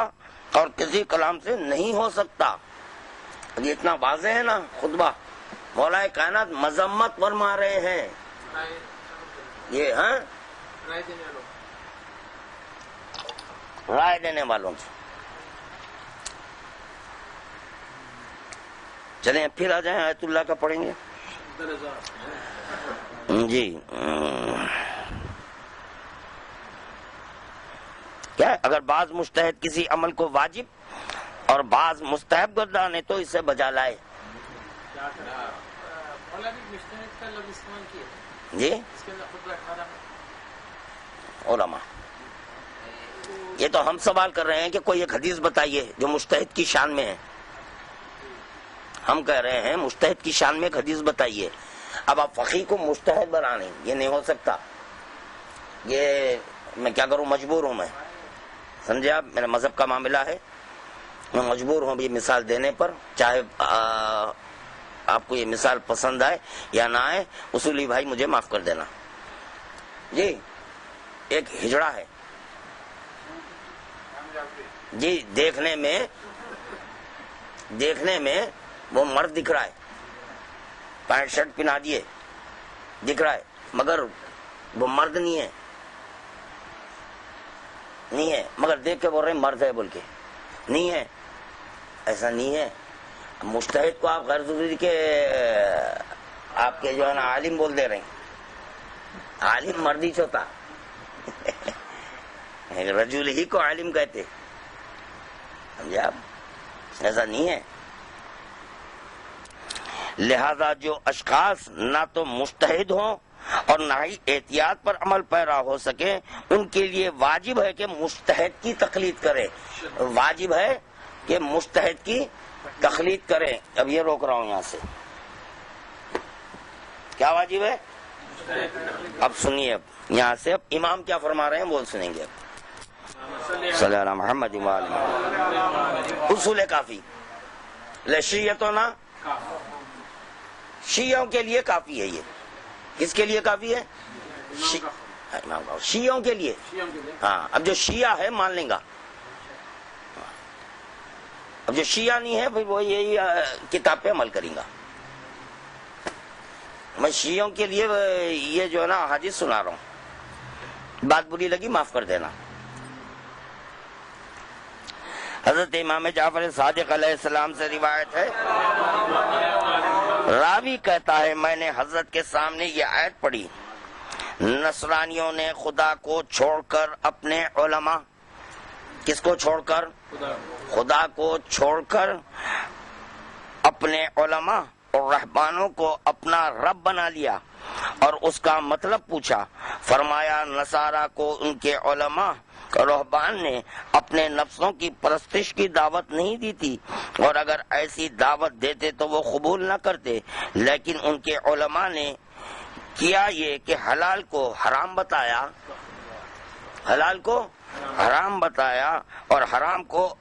اور کسی کلام سے نہیں ہو سکتا. یہ اتنا واضح ہے نا خطبہ. مولا کائنات مذمت فرما رہے ہیں یہ ہاں رائے دینے والوں سے. چلیں پھر آ جائیں آیت اللہ کا پڑھیں گے جی. کیا اگر بعض مجتہد کسی عمل کو واجب اور بعض مستحب گردانے تو اسے بجا لائے. جی علماء یہ تو ہم سوال کر رہے ہیں کہ کوئی ایک حدیث بتائیے جو مجتہد کی شان میں ہے. ہم کہہ رہے ہیں مجتہد کی شان میں ایک حدیث بتائیے. اب آپ فقیہ کو مجتہد بنانے یہ نہیں ہو سکتا. یہ میں کیا کروں, مجبور ہوں میں. سمجھے آپ, میرا مذہب کا معاملہ ہے, میں مجبور ہوں یہ مثال دینے پر, چاہے آپ کو یہ مثال پسند آئے یا نہ آئے. اصولی بھائی مجھے معاف کر دینا. جی ایک ہجڑا ہے جی, دیکھنے میں وہ مرد دکھ رہا ہے, پینٹ شرٹ پہنا دیے دکھ رہا ہے, مگر وہ مرد نہیں ہے, مگر دیکھ کے بول رہے ہیں مرد ہے, بول کے نہیں ہے. ایسا نہیں ہے. مجتہد کو آپ غیر ضروری کے آپ کے جو ہے نا عالم بول دے رہے ہیں. عالم مرد ہی ہوتا, رجل ہی کو عالم کہتے. سمجھے آپ, ایسا نہیں ہے. لہذا جو اشخاص نہ تو مجتہد ہوں اور نہ ہی احتیاط پر عمل پیرا ہو سکے, ان کے لیے واجب ہے کہ مجتہد کی تقلید کرے. واجب ہے کہ مجتہد کی تقلید کریں. اب یہ روک رہا ہوں یہاں سے. کیا واجب ہے؟ اب سنیے, اب یہاں سے اب امام کیا فرما رہے ہیں وہ سنیں گے. صلی اللہ محمد اصول کافی لشیتنا, شیعوں کے لیے کافی ہے. یہ کس کے لیے کافی ہے؟ شیعوں کے لیے. ہاں, اب جو شیعہ ہے مان لیں گا, اب جو شیعہ نہیں ہے پھر وہ یہی کتاب پہ عمل کریں گا. میں شیعوں کے لیے یہ جو ہے نا حدیث سنا رہا ہوں, بات بری لگی معاف کر دینا. حضرت امام جعفر صادق علیہ السلام سے روایت ہے, راوی کہتا ہے میں نے حضرت کے سامنے یہ آیت پڑھی, نصرانیوں نے خدا کو چھوڑ کر اپنے علماء, کس کو چھوڑ کر؟ خدا کو چھوڑ کر اپنے علماء اور رہبانوں کو اپنا رب بنا لیا, اور اس کا مطلب پوچھا. فرمایا نصارہ کو ان کے علماء رہبان نے اپنے نفسوں کی پرستش کی دعوت نہیں دی تھی, اور اگر ایسی دعوت دیتے تو وہ قبول نہ کرتے, لیکن ان کے علماء نے کیا یہ کہ حلال کو حرام بتایا, حلال کو حرام بتایا اور حرام کو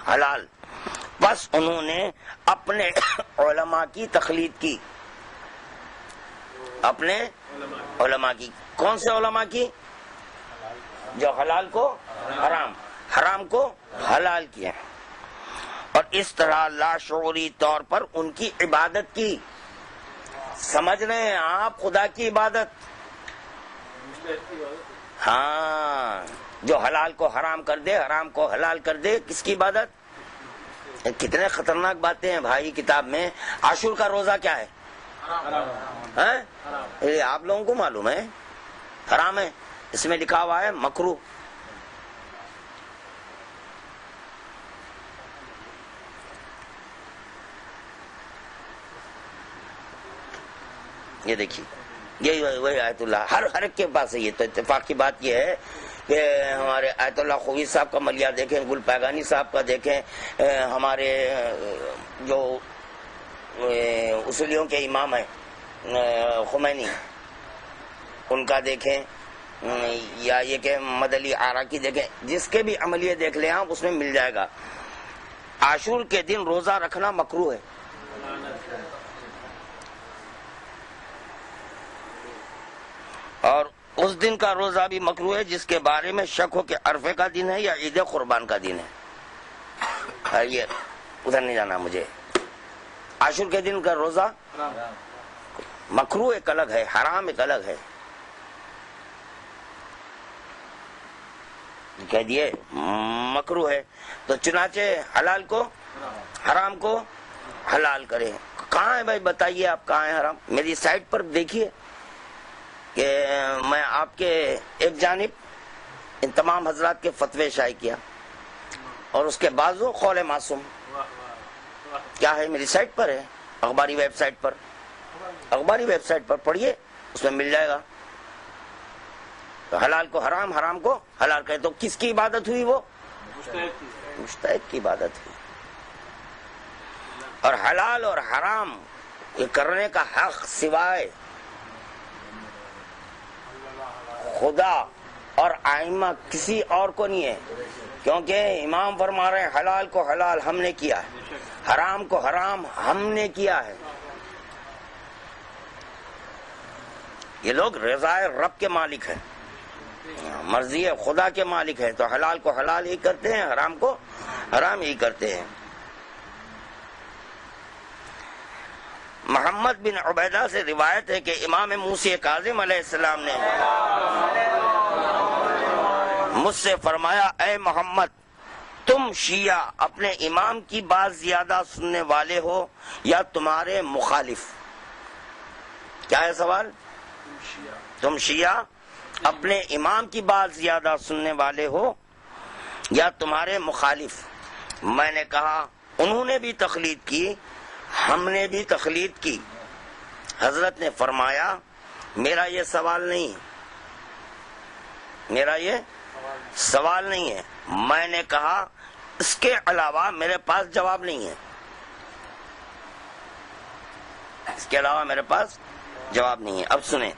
حلال. بس انہوں نے اپنے علماء کی تقلید کی, اپنے علماء کی. کون سے علماء کی؟ جو حلال کو حرام, حرام کو حلال کیا, اور اس طرح لاشعوری طور پر ان کی عبادت کی. سمجھ رہے ہیں آپ خدا کی عبادت؟ ہاں, جو حلال کو حرام کر دے, حرام کو حلال کر دے, کس کی عبادت؟ کتنے خطرناک باتیں ہیں بھائی کتاب میں. عاشور کا روزہ کیا ہے؟ آپ لوگوں کو معلوم ہے حرام ہے, اس میں لکھا ہوا ہے مکروہ. یہ دیکھیے, یہ وہی آیت اللہ ہر ایک کے پاس ہے. یہ تو اتفاق کی بات یہ ہے کہ ہمارے آیت اللہ خوی صاحب کا ملیہ دیکھیں, گل پیغانی صاحب کا دیکھیں, ہمارے جو اصولیوں کے امام ہیں خمینی, ان کا دیکھیں, یا یہ کہ مدلی آرا کی دیکھیں, جس کے بھی عملیہ دیکھ لیں آپ اس میں مل جائے گا. عاشور کے دن روزہ رکھنا مکروہ ہے. اور اس دن کا روزہ بھی مکروہ ہے جس کے بارے میں شک ہو کہ عرفے کا دن ہے یا عید قربان کا دن ہے. یہ ادھر نہیں جانا مجھے. عاشور کے دن کا روزہ مکروہ ایک الگ ہے، حرام ایک الگ ہے. کہہ دیے مکروہ ہے تو چنانچہ حلال کو حرام کو حلال کرے. کہاں ہے بھائی بتائیے آپ کہاں ہے حرام؟ میری سائٹ پر دیکھیے کہ میں آپ کے ایک جانب ان تمام حضرات کے فتوے شائع کیا اور اس کے بازو قول معصوم کیا ہے میری سائٹ پر ہے، اخباری ویب سائٹ پر. اخباری ویب سائٹ پر پڑھیے، اس میں مل جائے گا. تو حلال کو حرام، حرام کو حلال کرے تو کس کی عبادت ہوئی؟ وہ مجتہد کی عبادت ہوئی. اور حلال اور حرام یہ کرنے کا حق سوائے خدا اور ائمہ کسی اور کو نہیں ہے، کیونکہ امام فرما رہے ہیں حلال کو حلال ہم نے کیا ہے، حرام کو حرام ہم نے کیا ہے. یہ لوگ رضا رب کے مالک ہیں، مرضی خدا کے مالک ہیں، تو حلال کو حلال ہی کرتے ہیں، حرام کو حرام ہی کرتے ہیں. محمد بن عبیدہ سے روایت ہے کہ امام موسی کاظم علیہ السلام نے مجھ سے فرمایا اے محمد تم شیعہ اپنے امام کی بات زیادہ سننے والے ہو یا تمہارے مخالف؟ کیا ہے سوال؟ تم شیعہ اپنے امام کی بات زیادہ سننے والے ہو یا تمہارے مخالف؟ میں نے کہا انہوں نے بھی تقلید کی، ہم نے بھی تقلید کی. حضرت نے فرمایا میرا یہ سوال نہیں، میرا یہ سوال نہیں ہے. میں نے کہا اس کے علاوہ میرے پاس جواب نہیں ہے، اس کے علاوہ میرے پاس جواب نہیں ہے. اب سنیں،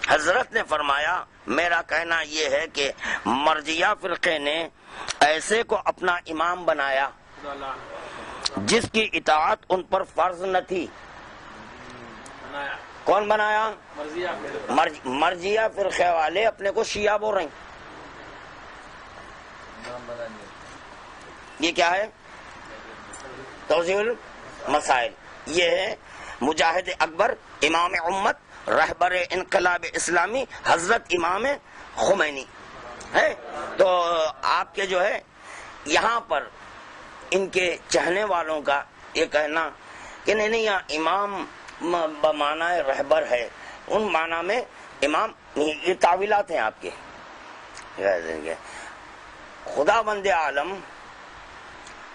حضرت نے فرمایا میرا کہنا یہ ہے کہ مرجیہ فرقے نے ایسے کو اپنا امام بنایا جس کی اطاعت ان پر فرض نہ تھی. کون بنایا؟ مرجیہ فرقے والے اپنے کو شیعہ بول رہے ہیں. یہ کیا ہے؟ توضیح المسائل. یہ ہے مجاہد اکبر، امام امت، رہبر انقلاب اسلامی حضرت امام خمینی ہے. تو آپ کے جو ہے یہاں پر ان کے چہنے والوں کا یہ کہنا کہ نہیں یہاں امام بمعنی رہبر ہے، ان معنی میں امام یہ تعویلات ہیں آپ کے. خدا بند عالم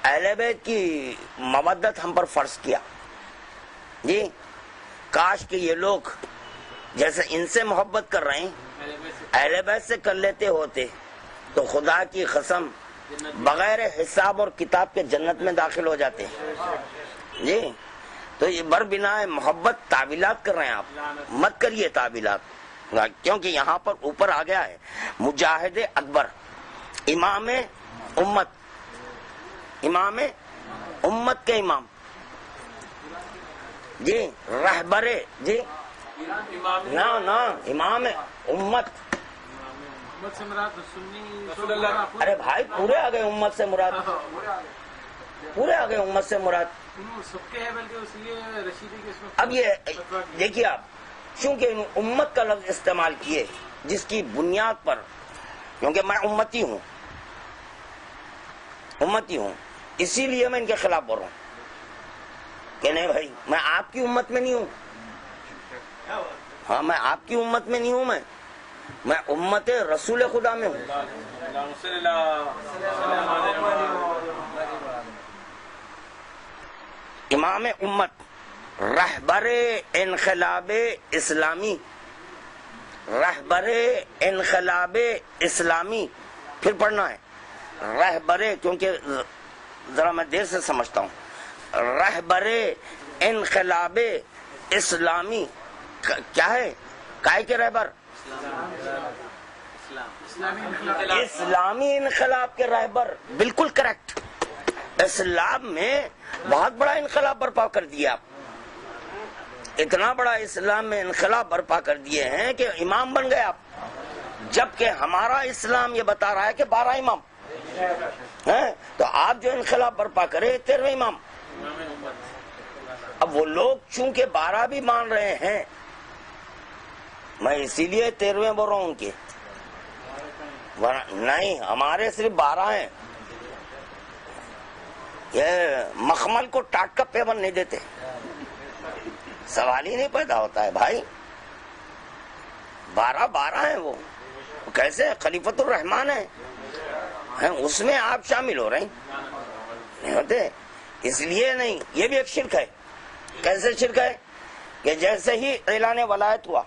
اہل بیت کی مودت ہم پر فرض کیا جی. کاش کہ یہ لوگ جیسے ان سے محبت کر رہے ہیں اہل بیت سے کر لیتے ہوتے تو خدا کی قسم بغیر حساب اور کتاب کے جنت میں داخل ہو جاتے ہیں جی. تو یہ بر بنا محبت تعویلات کر رہے ہیں آپ، مت کریے تعویلات، کیونکہ یہاں پر اوپر آ گیا ہے مجاہد اکبر، امام امت، امام امت کے امام جی، رہبر جی، نا امام امت. ارے بھائی پورے آ گئے امت سے مراد، پورے آ گئے امت سے مراد. اب یہ دیکھیے آپ، چونکہ امت کا لفظ استعمال کیے جس کی بنیاد پر، کیونکہ میں امتی ہوں، امتی ہوں، اسی لیے میں ان کے خلاف بول رہا ہوں کہ نہیں بھائی میں آپ کی امت میں نہیں ہوں. ہاں میں آپ کی امت میں نہیں ہوں، میں امت رسول خدا میں ہوں. امام امت، رہبر انقلاب اسلامی، رہبر انقلاب اسلامی. پھر پڑھنا ہے رہبر، کیونکہ ذرا میں دیر سے سمجھتا ہوں. رہبر انقلاب اسلامی کیا ہے؟ کائے کے رہبر؟ اسلامی انقلاب کے رہبر. بالکل کریکٹ. اسلام میں بہت بڑا انقلاب برپا کر دیا آپ، اتنا بڑا اسلام میں انقلاب برپا کر دیے ہیں کہ امام بن گئے آپ، جبکہ ہمارا اسلام یہ بتا رہا ہے کہ 12 امام ہیں. تو آپ جو انقلاب برپا کرے 13 امام. اب وہ لوگ چونکہ 12 بھی مان رہے ہیں، میں اسی لیے 13ویں بول رہا ہوں ان کے، نہیں ہمارے صرف 12 ہیں، یہ مخمل کو ٹاٹ کا پیون نہیں دیتے، سوال ہی نہیں پیدا ہوتا ہے بھائی، 12 ہیں وہ کیسے خلیفۃ الرحمان ہیں، اس میں آپ شامل ہو رہے ہیں، نہیں ہوتے، اس لیے نہیں، یہ بھی ایک شرک ہے۔ کیسے شرک ہے کہ جیسے ہی اعلان ولایت ہوا،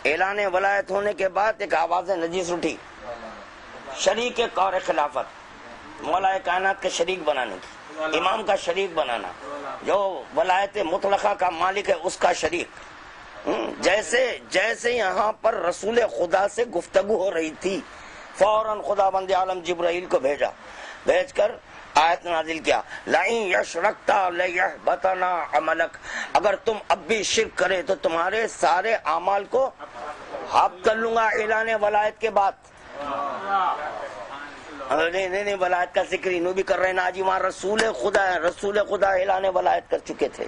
اعلان ولایت ہونے کے بعد ایک آواز نجیس اٹھی، شریک کار خلافت، مولا کائنات کے شریک بنانے کی، امام کا شریک بنانا، جو ولایت مطلقہ کا مالک ہے اس کا شریک۔ جیسے یہاں پر رسول خدا سے گفتگو ہو رہی تھی، فوراً خدا بند عالم جبرائیل کو بھیجا، بھیج کر آیت نازل کیا، لَئِن يَشْرَكْتَ لَيَحْبَطَنَ عَمَلَكَ، اگر تم اب بھی شرک کرے تو تمہارے سارے اعمال کو ہاف کر لوں گا اعلان ولایت کے بعد۔ نہیں ولایت کا ذکر انہوں بھی کر رہے ہیں نا جی، وہاں رسول خدا ہے، رسول خدا اعلان ولایت کر چکے تھے،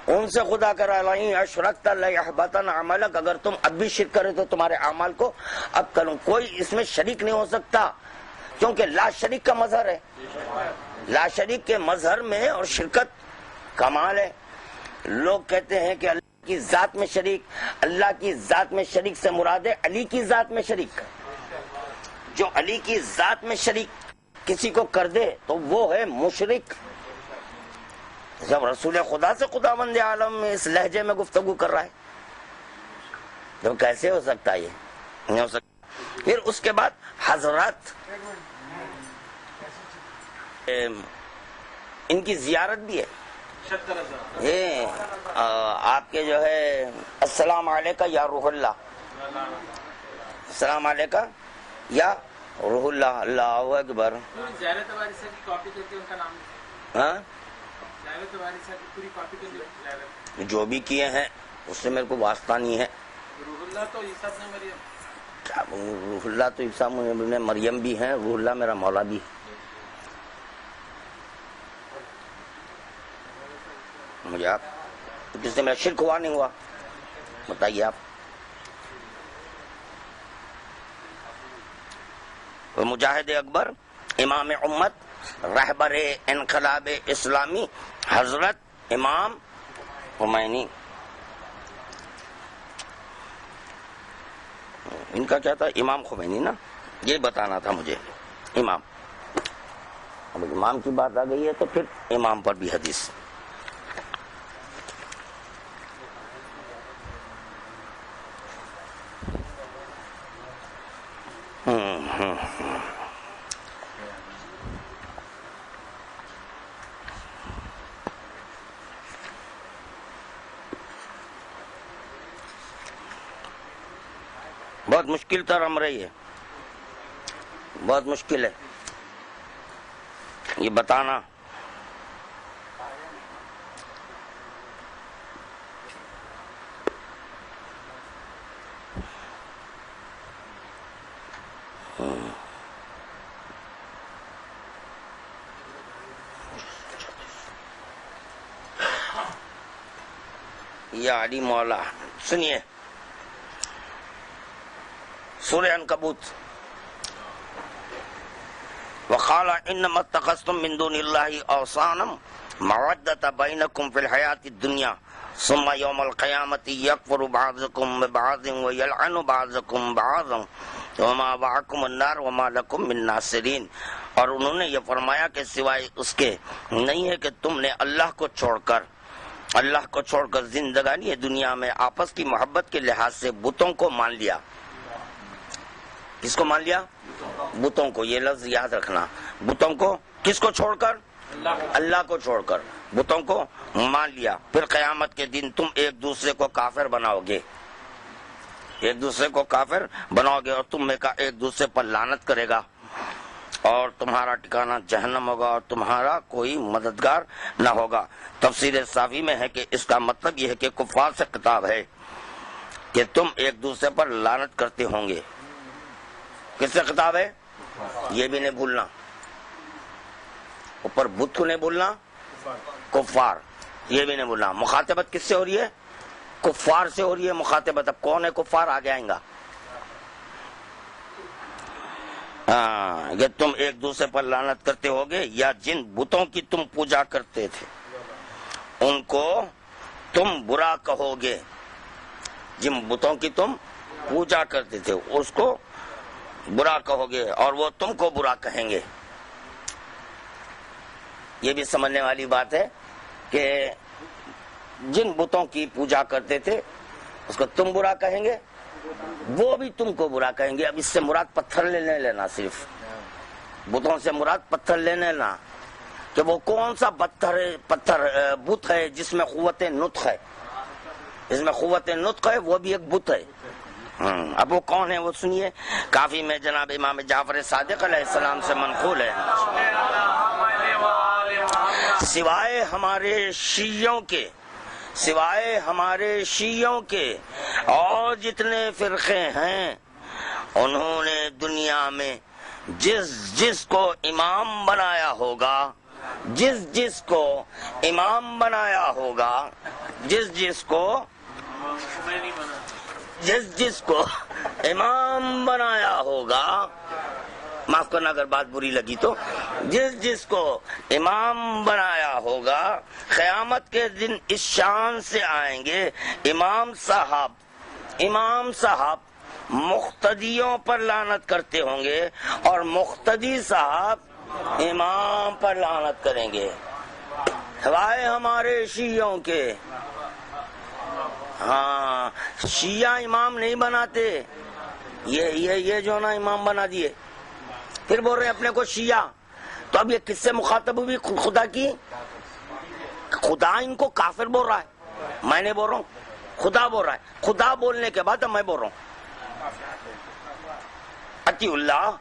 ان سے خدا کر رہا ہے لَئِن أَشْرَكْتَ لَيَحْبَطَنَ عَمَلَكَ، اگر تم اب بھی شرک کرے تو تمہارے اعمال کو اب کروں۔ کوئی اس میں شریک نہیں ہو سکتا، کیونکہ لا شریک کا مظہر ہے، لا شریک کے مظہر میں اور شرکت کمال ہے۔ لوگ کہتے ہیں کہ اللہ کی ذات میں شریک، اللہ کی ذات میں شریک سے مراد ہے علی کی ذات میں شریک، جو علی کی ذات میں شریک کسی کو کر دے تو وہ ہے مشرک۔ جب رسول خدا سے خداوند عالم اس لہجے میں گفتگو کر رہا ہے تو کیسے ہو سکتا ہے؟ یہ نہیں ہو سکتا۔ پھر اس کے بعد حضرات، ان کی زیارت بھی ہے، یہ آپ کے جو ہے السلام علیکہ یا روح اللہ، السلام علیکہ یا روح اللہ، اللہ اکبر، ہاں جو بھی کیے ہیں اس سے میرے کو واسطہ نہیں ہے۔ روح اللہ تو عیسیٰ ابن مریم بھی ہیں، روح اللہ میرا مولا بھی ہے۔ مجھے آپ کس سے میرا شرک ہوا نہیں ہوا بتائیے آپ؟ مجاہد اکبر، امام امت، رہبر انقلاب اسلامی، حضرت امام خمینی، ان کا کیا تھا؟ امام خمینی نا، یہ بتانا تھا مجھے، امام۔ اب امام کی بات آ گئی ہے تو پھر امام پر بھی حدیث۔ بہت مشکل تر ہم رہی ہے، بہت مشکل ہے یہ بتانا۔ یا علی مولا، سنیے سورہ عنکبوت، وقال انما اتخذتم من دون الله اوثانا مودة بينكم في الحياة الدنيا ثم يوم القيامة يكفر بعضكم ببعض ويلعن بعضكم بعضا وما معكم النار وما لكم من ناصرين۔ اور انہوں نے یہ فرمایا کہ سوائے اس کے نہیں ہے کہ تم نے اللہ کو چھوڑ کر زندگانی دنیا میں آپس کی محبت کے لحاظ سے بتوں کو مان لیا۔ کس کو مان لیا؟ بتوں کو، یہ لفظ یاد رکھنا، بتوں کو کس کو چھوڑ کر؟ اللہ کو چھوڑ کر بتوں کو مان لیا۔ پھر قیامت کے دن تم ایک دوسرے کو کافر بناؤ گے، ایک دوسرے کو کافر بناؤ گے، اور تم میں کا ایک دوسرے پر لعنت کرے گا، اور تمہارا ٹھکانہ جہنم ہوگا، اور تمہارا کوئی مددگار نہ ہوگا۔ تفسیر صافی میں ہے کہ اس کا مطلب یہ ہے کہ کفار سے خطاب ہے کہ تم ایک دوسرے پر لعنت کرتے ہوں گے۔ کس سے خطاب ہے؟ یہ بھی نہیں بھولنا، اوپر بت نہیں بھولنا، کفار، یہ بھی نہیں بولنا. مخاطبت کس سے ہو رہی ہے؟ کفار سے ہو رہی ہے مخاطبت. اب کون ہے کفار؟ آگے آئیں گا. ہاں، یہ تم ایک دوسرے پر لعنت کرتے ہوگے یا جن بتوں کی تم پوجا کرتے تھے ان کو تم برا کہو گے. جن بتوں کی تم پوجا کرتے تھے اس کو برا کہو گے اور وہ تم کو برا کہیں گے. یہ بھی سمجھنے والی بات ہے کہ جن بتوں کی پوجا کرتے تھے اس کو تم برا کہیں گے، وہ بھی تم کو برا کہیں گے. اب اس سے مراد پتھر لینے لینا، صرف بتوں سے مراد پتھر لینے لینا کہ وہ کون سا پتھر بت ہے جس میں قوت نطق ہے. جس میں قوت نطق ہے وہ بھی ایک بت ہے. اب وہ کون ہے وہ سنیے. کافی میں جناب امام جعفر صادق علیہ السلام سے منقول ہے، سوائے ہمارے شیعوں کے اور جتنے فرقے ہیں انہوں نے دنیا میں جس کو امام بنایا ہوگا، جس کو امام بنایا ہوگا، جس کو امام بنایا ہوگا، معاف کرنا اگر بات بری لگی تو، جس کو امام بنایا ہوگا قیامت کے دن اس شان سے آئیں گے. امام صاحب مقتدیوں پر لعنت کرتے ہوں گے اور مقتدی صاحب امام پر لعنت کریں گے. سوائے ہمارے شیعوں کے. ہاں، شیعہ امام نہیں بناتے، یہ جو نا امام بنا دیے، پھر بول رہے ہیں اپنے کو شیعہ. تو اب یہ کس سے مخاطب ہوئی؟ خدا کی. خدا ان کو کافر بول رہا ہے، میں نہیں بول رہا ہوں، خدا بول رہا ہے. خدا بولنے کے بعد میں بول رہا ہوں اطیعوا اللہ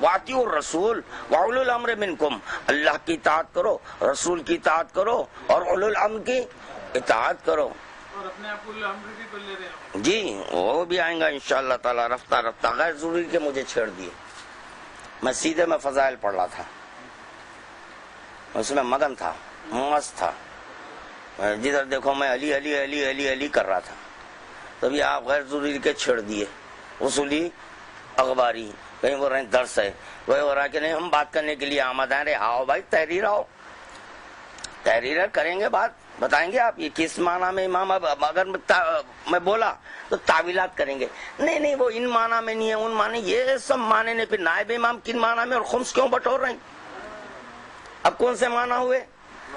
واطیعوا الرسول واولو الامر منکم. اللہ کی اطاعت کرو، رسول کی اطاعت کرو اور اولو الامر کی اطاعت کرو.
اور اپنے آپ اولو الامر بھی کر لے رہے ہیں
جی، وہ بھی آئیں گا انشاءاللہ تعالی رفتہ. غیر ضروری کہ مجھے چھیڑ دیے. میں سیدھے میں فضائل پڑھ رہا تھا، اس میں مگن تھا، مست تھا. جدھر دیکھو میں علی علی علی علی علی کر رہا تھا. تبھی آپ غیر ضروری کے چھیڑ دیے. اصولی اخباری کہیں بول رہے ہیں درس ہے، وہ ہو رہا کہ نہیں ہم بات کرنے کے لیے آمد آئے. آؤ بھائی، تحریر آؤ، تحریر کریں گے، بات بتائیں گے آپ یہ کس معنی میں امام. اگر میں بولا تو تعویلات کریں گے. نہیں وہ ان معنی میں نہیں ہے، ان معنی، یہ سب معنی نہیں. پھر نائب امام کن معنی میں اور خمس کیوں بٹور رہے ہیں؟ اب کون سے معنی ہوئے؟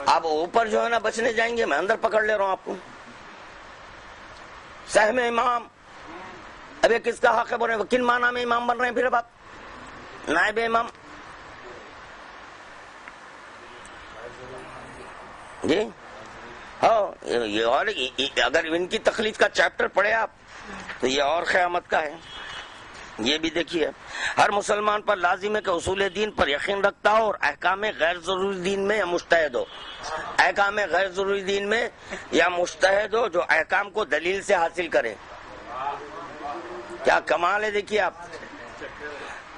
آپ اوپر جو ہے نا بچنے جائیں گے، میں اندر پکڑ لے رہا ہوں آپ کو. سہم امام، اب یہ کس کا حق ہے بول رہے ہیں؟ کن معنی میں امام بن رہے ہیں پھر اب آپ؟ نائب امام. جی ہاں، یہ اور اگر ان کی تخلیق کا چیپٹر پڑھے آپ تو یہ اور قیامت کا ہے. یہ بھی دیکھیے، ہر مسلمان پر لازم ہے کہ اصول دین پر یقین رکھتا ہو اور احکام غیر ضروری دین میں یا مجتہد ہو. احکام غیر ضروری دین میں یا مجتہد ہو، جو احکام کو دلیل سے حاصل کرے. کیا کمال ہے، دیکھیے آپ.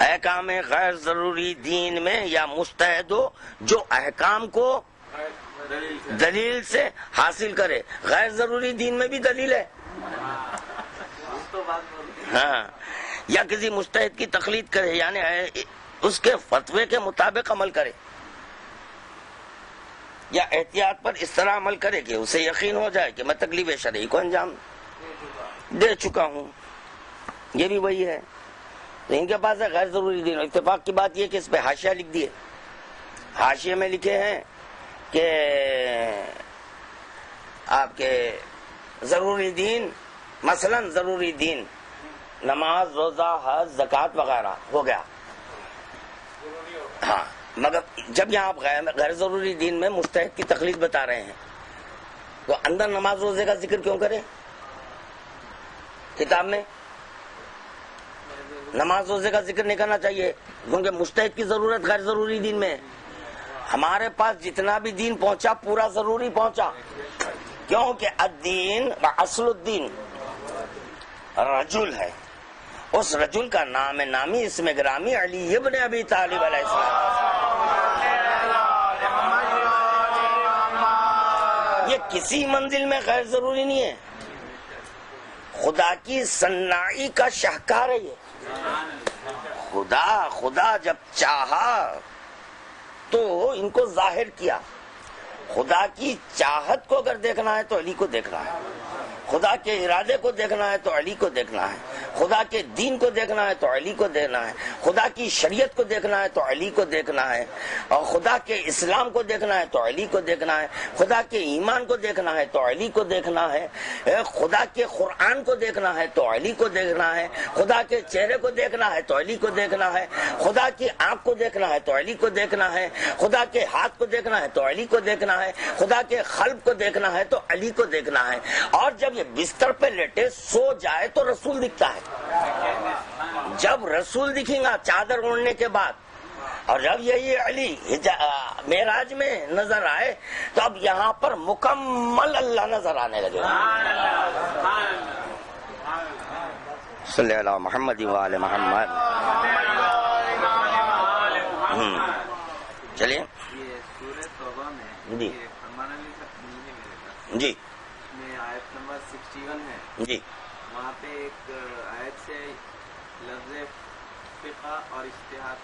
احکام غیر ضروری دین میں یا مجتہد ہو جو احکام کو دلیل سے حاصل کرے. غیر ضروری دین میں بھی دلیل ہے. ہاں، یا کسی مجتہد کی تقلید کرے، یعنی اس کے فتوے کے مطابق عمل کرے، یا احتیاط پر اس طرح عمل کرے کہ اسے یقین ہو جائے کہ میں تکلیف شرعی کو انجام دے چکا ہوں. یہ بھی وہی ہے. تو ان کے پاس ہے غیر ضروری دین. اتفاق کی بات یہ کہ اس پہ حاشیہ لکھ دیے. حاشیے میں لکھے ہیں کہ آپ کے ضروری دین، مثلا ضروری دین نماز، روزہ، حج، زکوٰۃ وغیرہ ہو گیا. ہاں، مگر جب یہاں آپ غیر ضروری دین میں مجتہد کی تقلید بتا رہے ہیں تو اندر نماز روزے کا ذکر کیوں کرے کتاب میں؟ نماز روزے کا ذکر نہیں کرنا چاہیے کیونکہ مجتہد کی ضرورت غیر ضروری دین میں. ہمارے پاس جتنا بھی دین پہنچا پورا ضروری پہنچا، کیونکہ الدین و اصل الدین رجل ہے. اس رجل کا نام نامی اسم گرامی علی ابن ابی طالب علیہ السلام. یہ کسی منزل میں غیر ضروری نہیں ہے، خدا کی صناعی کا شاہکار ہے یہ. خدا جب چاہا تو ان کو ظاہر کیا. خدا کی چاہت کو اگر دیکھنا ہے تو علی کو دیکھنا ہے، خدا کے ارادے کو دیکھنا ہے تو علی کو دیکھنا ہے، خدا کے دین کو دیکھنا ہے تو علی کو دیکھنا ہے، خدا کی شریعت کو دیکھنا ہے تو علی کو دیکھنا ہے، اور خدا کے اسلام کو دیکھنا ہے تو علی کو دیکھنا ہے، خدا کے ایمان کو دیکھنا ہے تو علی کو دیکھنا ہے، خدا کے قرآن کو دیکھنا ہے تو علی کو دیکھنا ہے، خدا کے چہرے کو دیکھنا ہے تو علی کو دیکھنا ہے، خدا کی آنکھ کو دیکھنا ہے تو علی کو دیکھنا ہے، خدا کے ہاتھ کو دیکھنا ہے تو علی کو دیکھنا ہے، خدا کے قلب کو دیکھنا ہے تو علی کو دیکھنا ہے. اور جب یہ بستر پہ لیٹے سو جائے تو رسول دکھتا ہے. جب رسول دکھیں گا چادر اوڑھنے کے بعد، اور جب یہی علی معراج میں نظر آئے تو اب یہاں پر مکمل اللہ نظر آنے لگے. صلی اللہ محمد وآل محمد. چلیے
یہ سورہ توبہ میں
جی
یہ فرمان علی کا نہیں ہے میرے پاس،
جی
میں آیت نمبر 61 ہے،
جی
وہاں پہ ایک آیت سے لفظ فقہ اور اجتہاد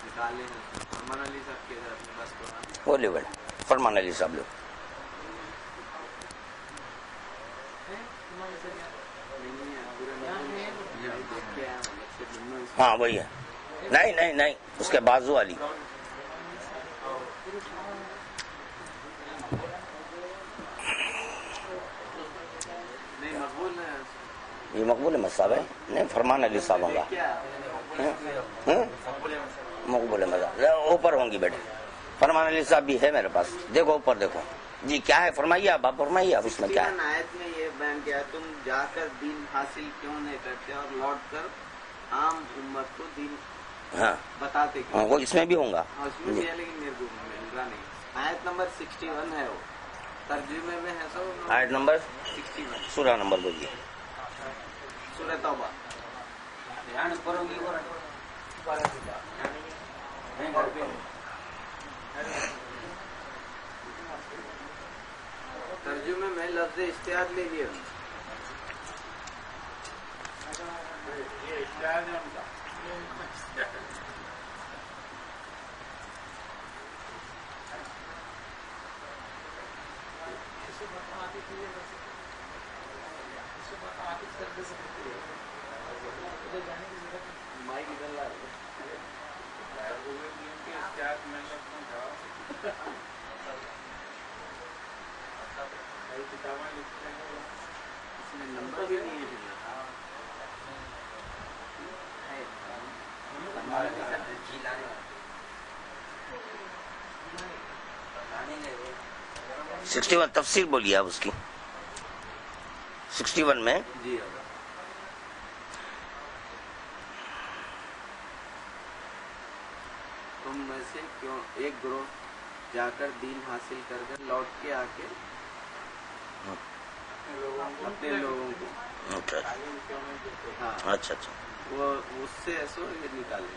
نکالے ہیں. فرمان علی صاحب کے اپنے پاس قرآن
بولے بڑے فرمان علی صاحب لو.
نہیں ہے، پورے میں دیکھ کے آیا ہوں سے دونوں اس
ہاں وہی ہے. نہیں اس کے بازو والی.
نہیں مقبول ہے.
یہ مقبول مذہب ہے. نہیں فرمان علی صاحب ہوں گا.
کیا
مقبول مذہب اوپر ہوں گی بیٹے. فرمان علی صاحب بھی ہے میرے پاس. دیکھو اوپر دیکھو جی کیا ہے. فرمائیے آپ فرمائیے آپ اس میں کیا ہے.
آیت میں یہ بیان کیا تم جا کر دین حاصل کیوں نہیں کرتے اور لوٹ کر عام امت کو دین
ہاں
بتاتے کیوں.
وہ اس میں بھی ہوں گا.
اس میں بھی ہے لیکن میرے کو مل رہا نہیں. آیت نمبر 61 ہے، وہ ترجمے میں ہے سب.
آیت نمبر
61
سورہ نمبر بولیے.
سورہ توبہ. ترجمے میں لفظ اجتہاد لے لیے. مائک نکل رہا ہے. اس میں نمبر بھی نہیں ہے.
سکسٹی ون تفسیر بولیے آپ اس کی. 61 میں
جی تم میں سے کیوں ایک گروہ جا کر دین حاصل کر کر لوٹ کے آ کے اپنے لوگوں کو
اچھا
ہاں
اچھا
وہ اس سے ایسو یہ نکالے.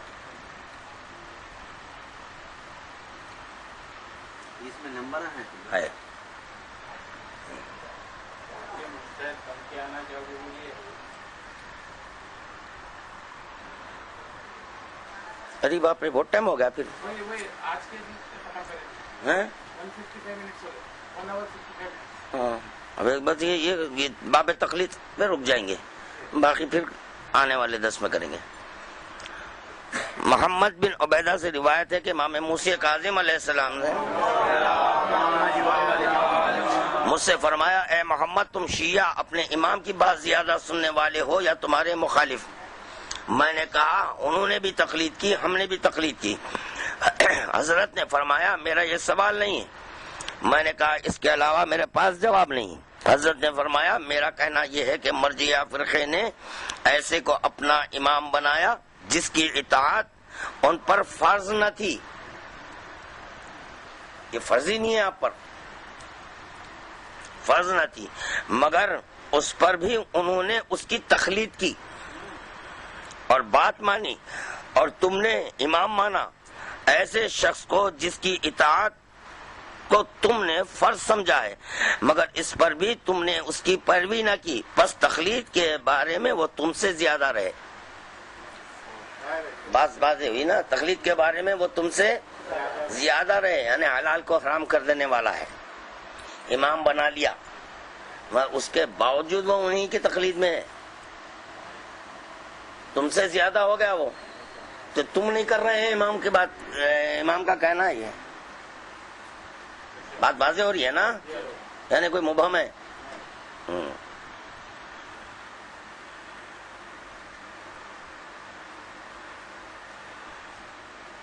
اس میں نمبر
ہے. ارے باپ رے بہت ٹائم ہو گیا پھر. ہاں اب بس یہ باب تقلید میں رک جائیں گے، باقی پھر آنے والے 10 میں کریں گے. محمد بن عبیدہ سے روایت ہے کہ امام موسی کاظم علیہ السلام نے مجھ سے فرمایا اے محمد تم شیعہ اپنے امام کی بات زیادہ سننے والے ہو یا تمہارے مخالف. میں نے کہا انہوں نے بھی تقلید کی ہم نے بھی تقلید کی. حضرت نے فرمایا میرا یہ سوال نہیں ہے. میں نے کہا اس کے علاوہ میرے پاس جواب نہیں. حضرت نے فرمایا میرا کہنا یہ ہے کہ مرجئیہ فرقے نے ایسے کو اپنا امام بنایا جس کی اطاعت ان پر فرض نہ تھی. یہ فرض ہی نہیں ہے آپ پر، فرض نہ تھی، مگر اس پر بھی انہوں نے اس کی تقلید کی اور بات مانی، اور تم نے امام مانا ایسے شخص کو جس کی اطاعت کو تم نے فرض سمجھا ہے، مگر اس پر بھی تم نے اس کی پیروی نہ کی، پس تخلیق کے بارے میں وہ تم سے زیادہ رہے۔ بات ہوئی نا، تخلیق کے بارے میں وہ تم سے زیادہ رہے، یعنی حلال کو حرام کر دینے والا ہے، امام بنا لیا، مگر اس کے باوجود وہ انہی کی تقلید میں ہے، تم سے زیادہ ہو گیا وہ، تو تم نہیں کر رہے ہیں امام کی بات، امام کا کہنا ہے، یہ بات واضح ہو رہی ہے نا، یعنی کوئی مبہم ہے۔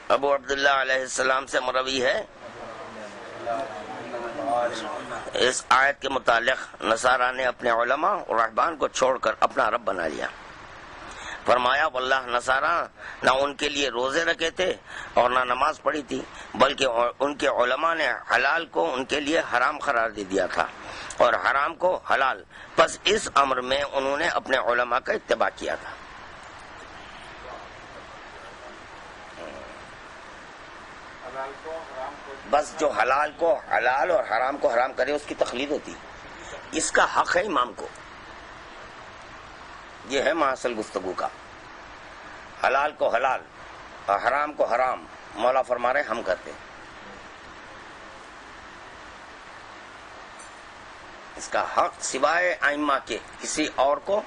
ابو عبداللہ علیہ السلام سے مروی ہے اس آیت کے متعلق، نصارہ نے اپنے علماء اور رہبان کو چھوڑ کر اپنا رب بنا لیا۔ فرمایا واللہ نصارہ نہ ان کے لیے روزے رکھے تھے اور نہ نماز پڑھی تھی، بلکہ ان کے علماء نے حلال کو ان کے لیے حرام قرار دے دیا تھا اور حرام کو حلال، پس اس امر میں انہوں نے اپنے علماء کا اتباع کیا تھا۔ بس جو حلال کو حلال اور حرام کو حرام کرے اس کی تقلید ہوتی، اس کا حق ہے امام کو، یہ ہے محاصل گفتگو کا۔ حلال کو حلال اور حرام کو حرام مولا فرما رہے ہم کرتے ہیں، اس کا حق سوائے ائمہ کے کسی اور کو،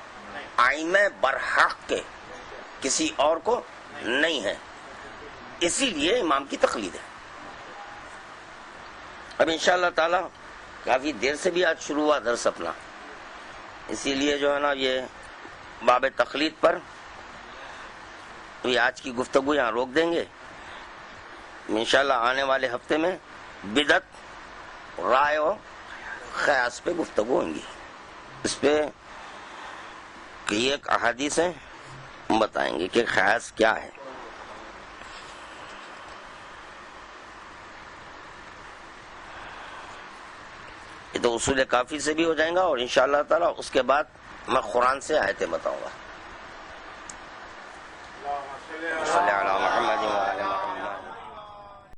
ائمہ برحق کے کسی اور کو نہیں ہے، اسی لیے امام کی تقلید ہے۔ اب انشاءاللہ تعالی کافی دیر سے بھی آج شروع ہوا درس اپنا، اسی لیے جو ہے نا یہ باب تقلید پر یہ آج کی گفتگو یہاں روک دیں گے، انشاءاللہ آنے والے ہفتے میں بدعت، رائے و قیاس پہ گفتگو ہوں گی، اس پہ یہ ایک احادیث ہیں بتائیں گے کہ قیاس کیا ہے۔ یہ تو اصول کافی سے بھی ہو جائیں گا، اور انشاءاللہ تعالی اس کے بعد میں قرآن سے آیتیں بتاؤں گا۔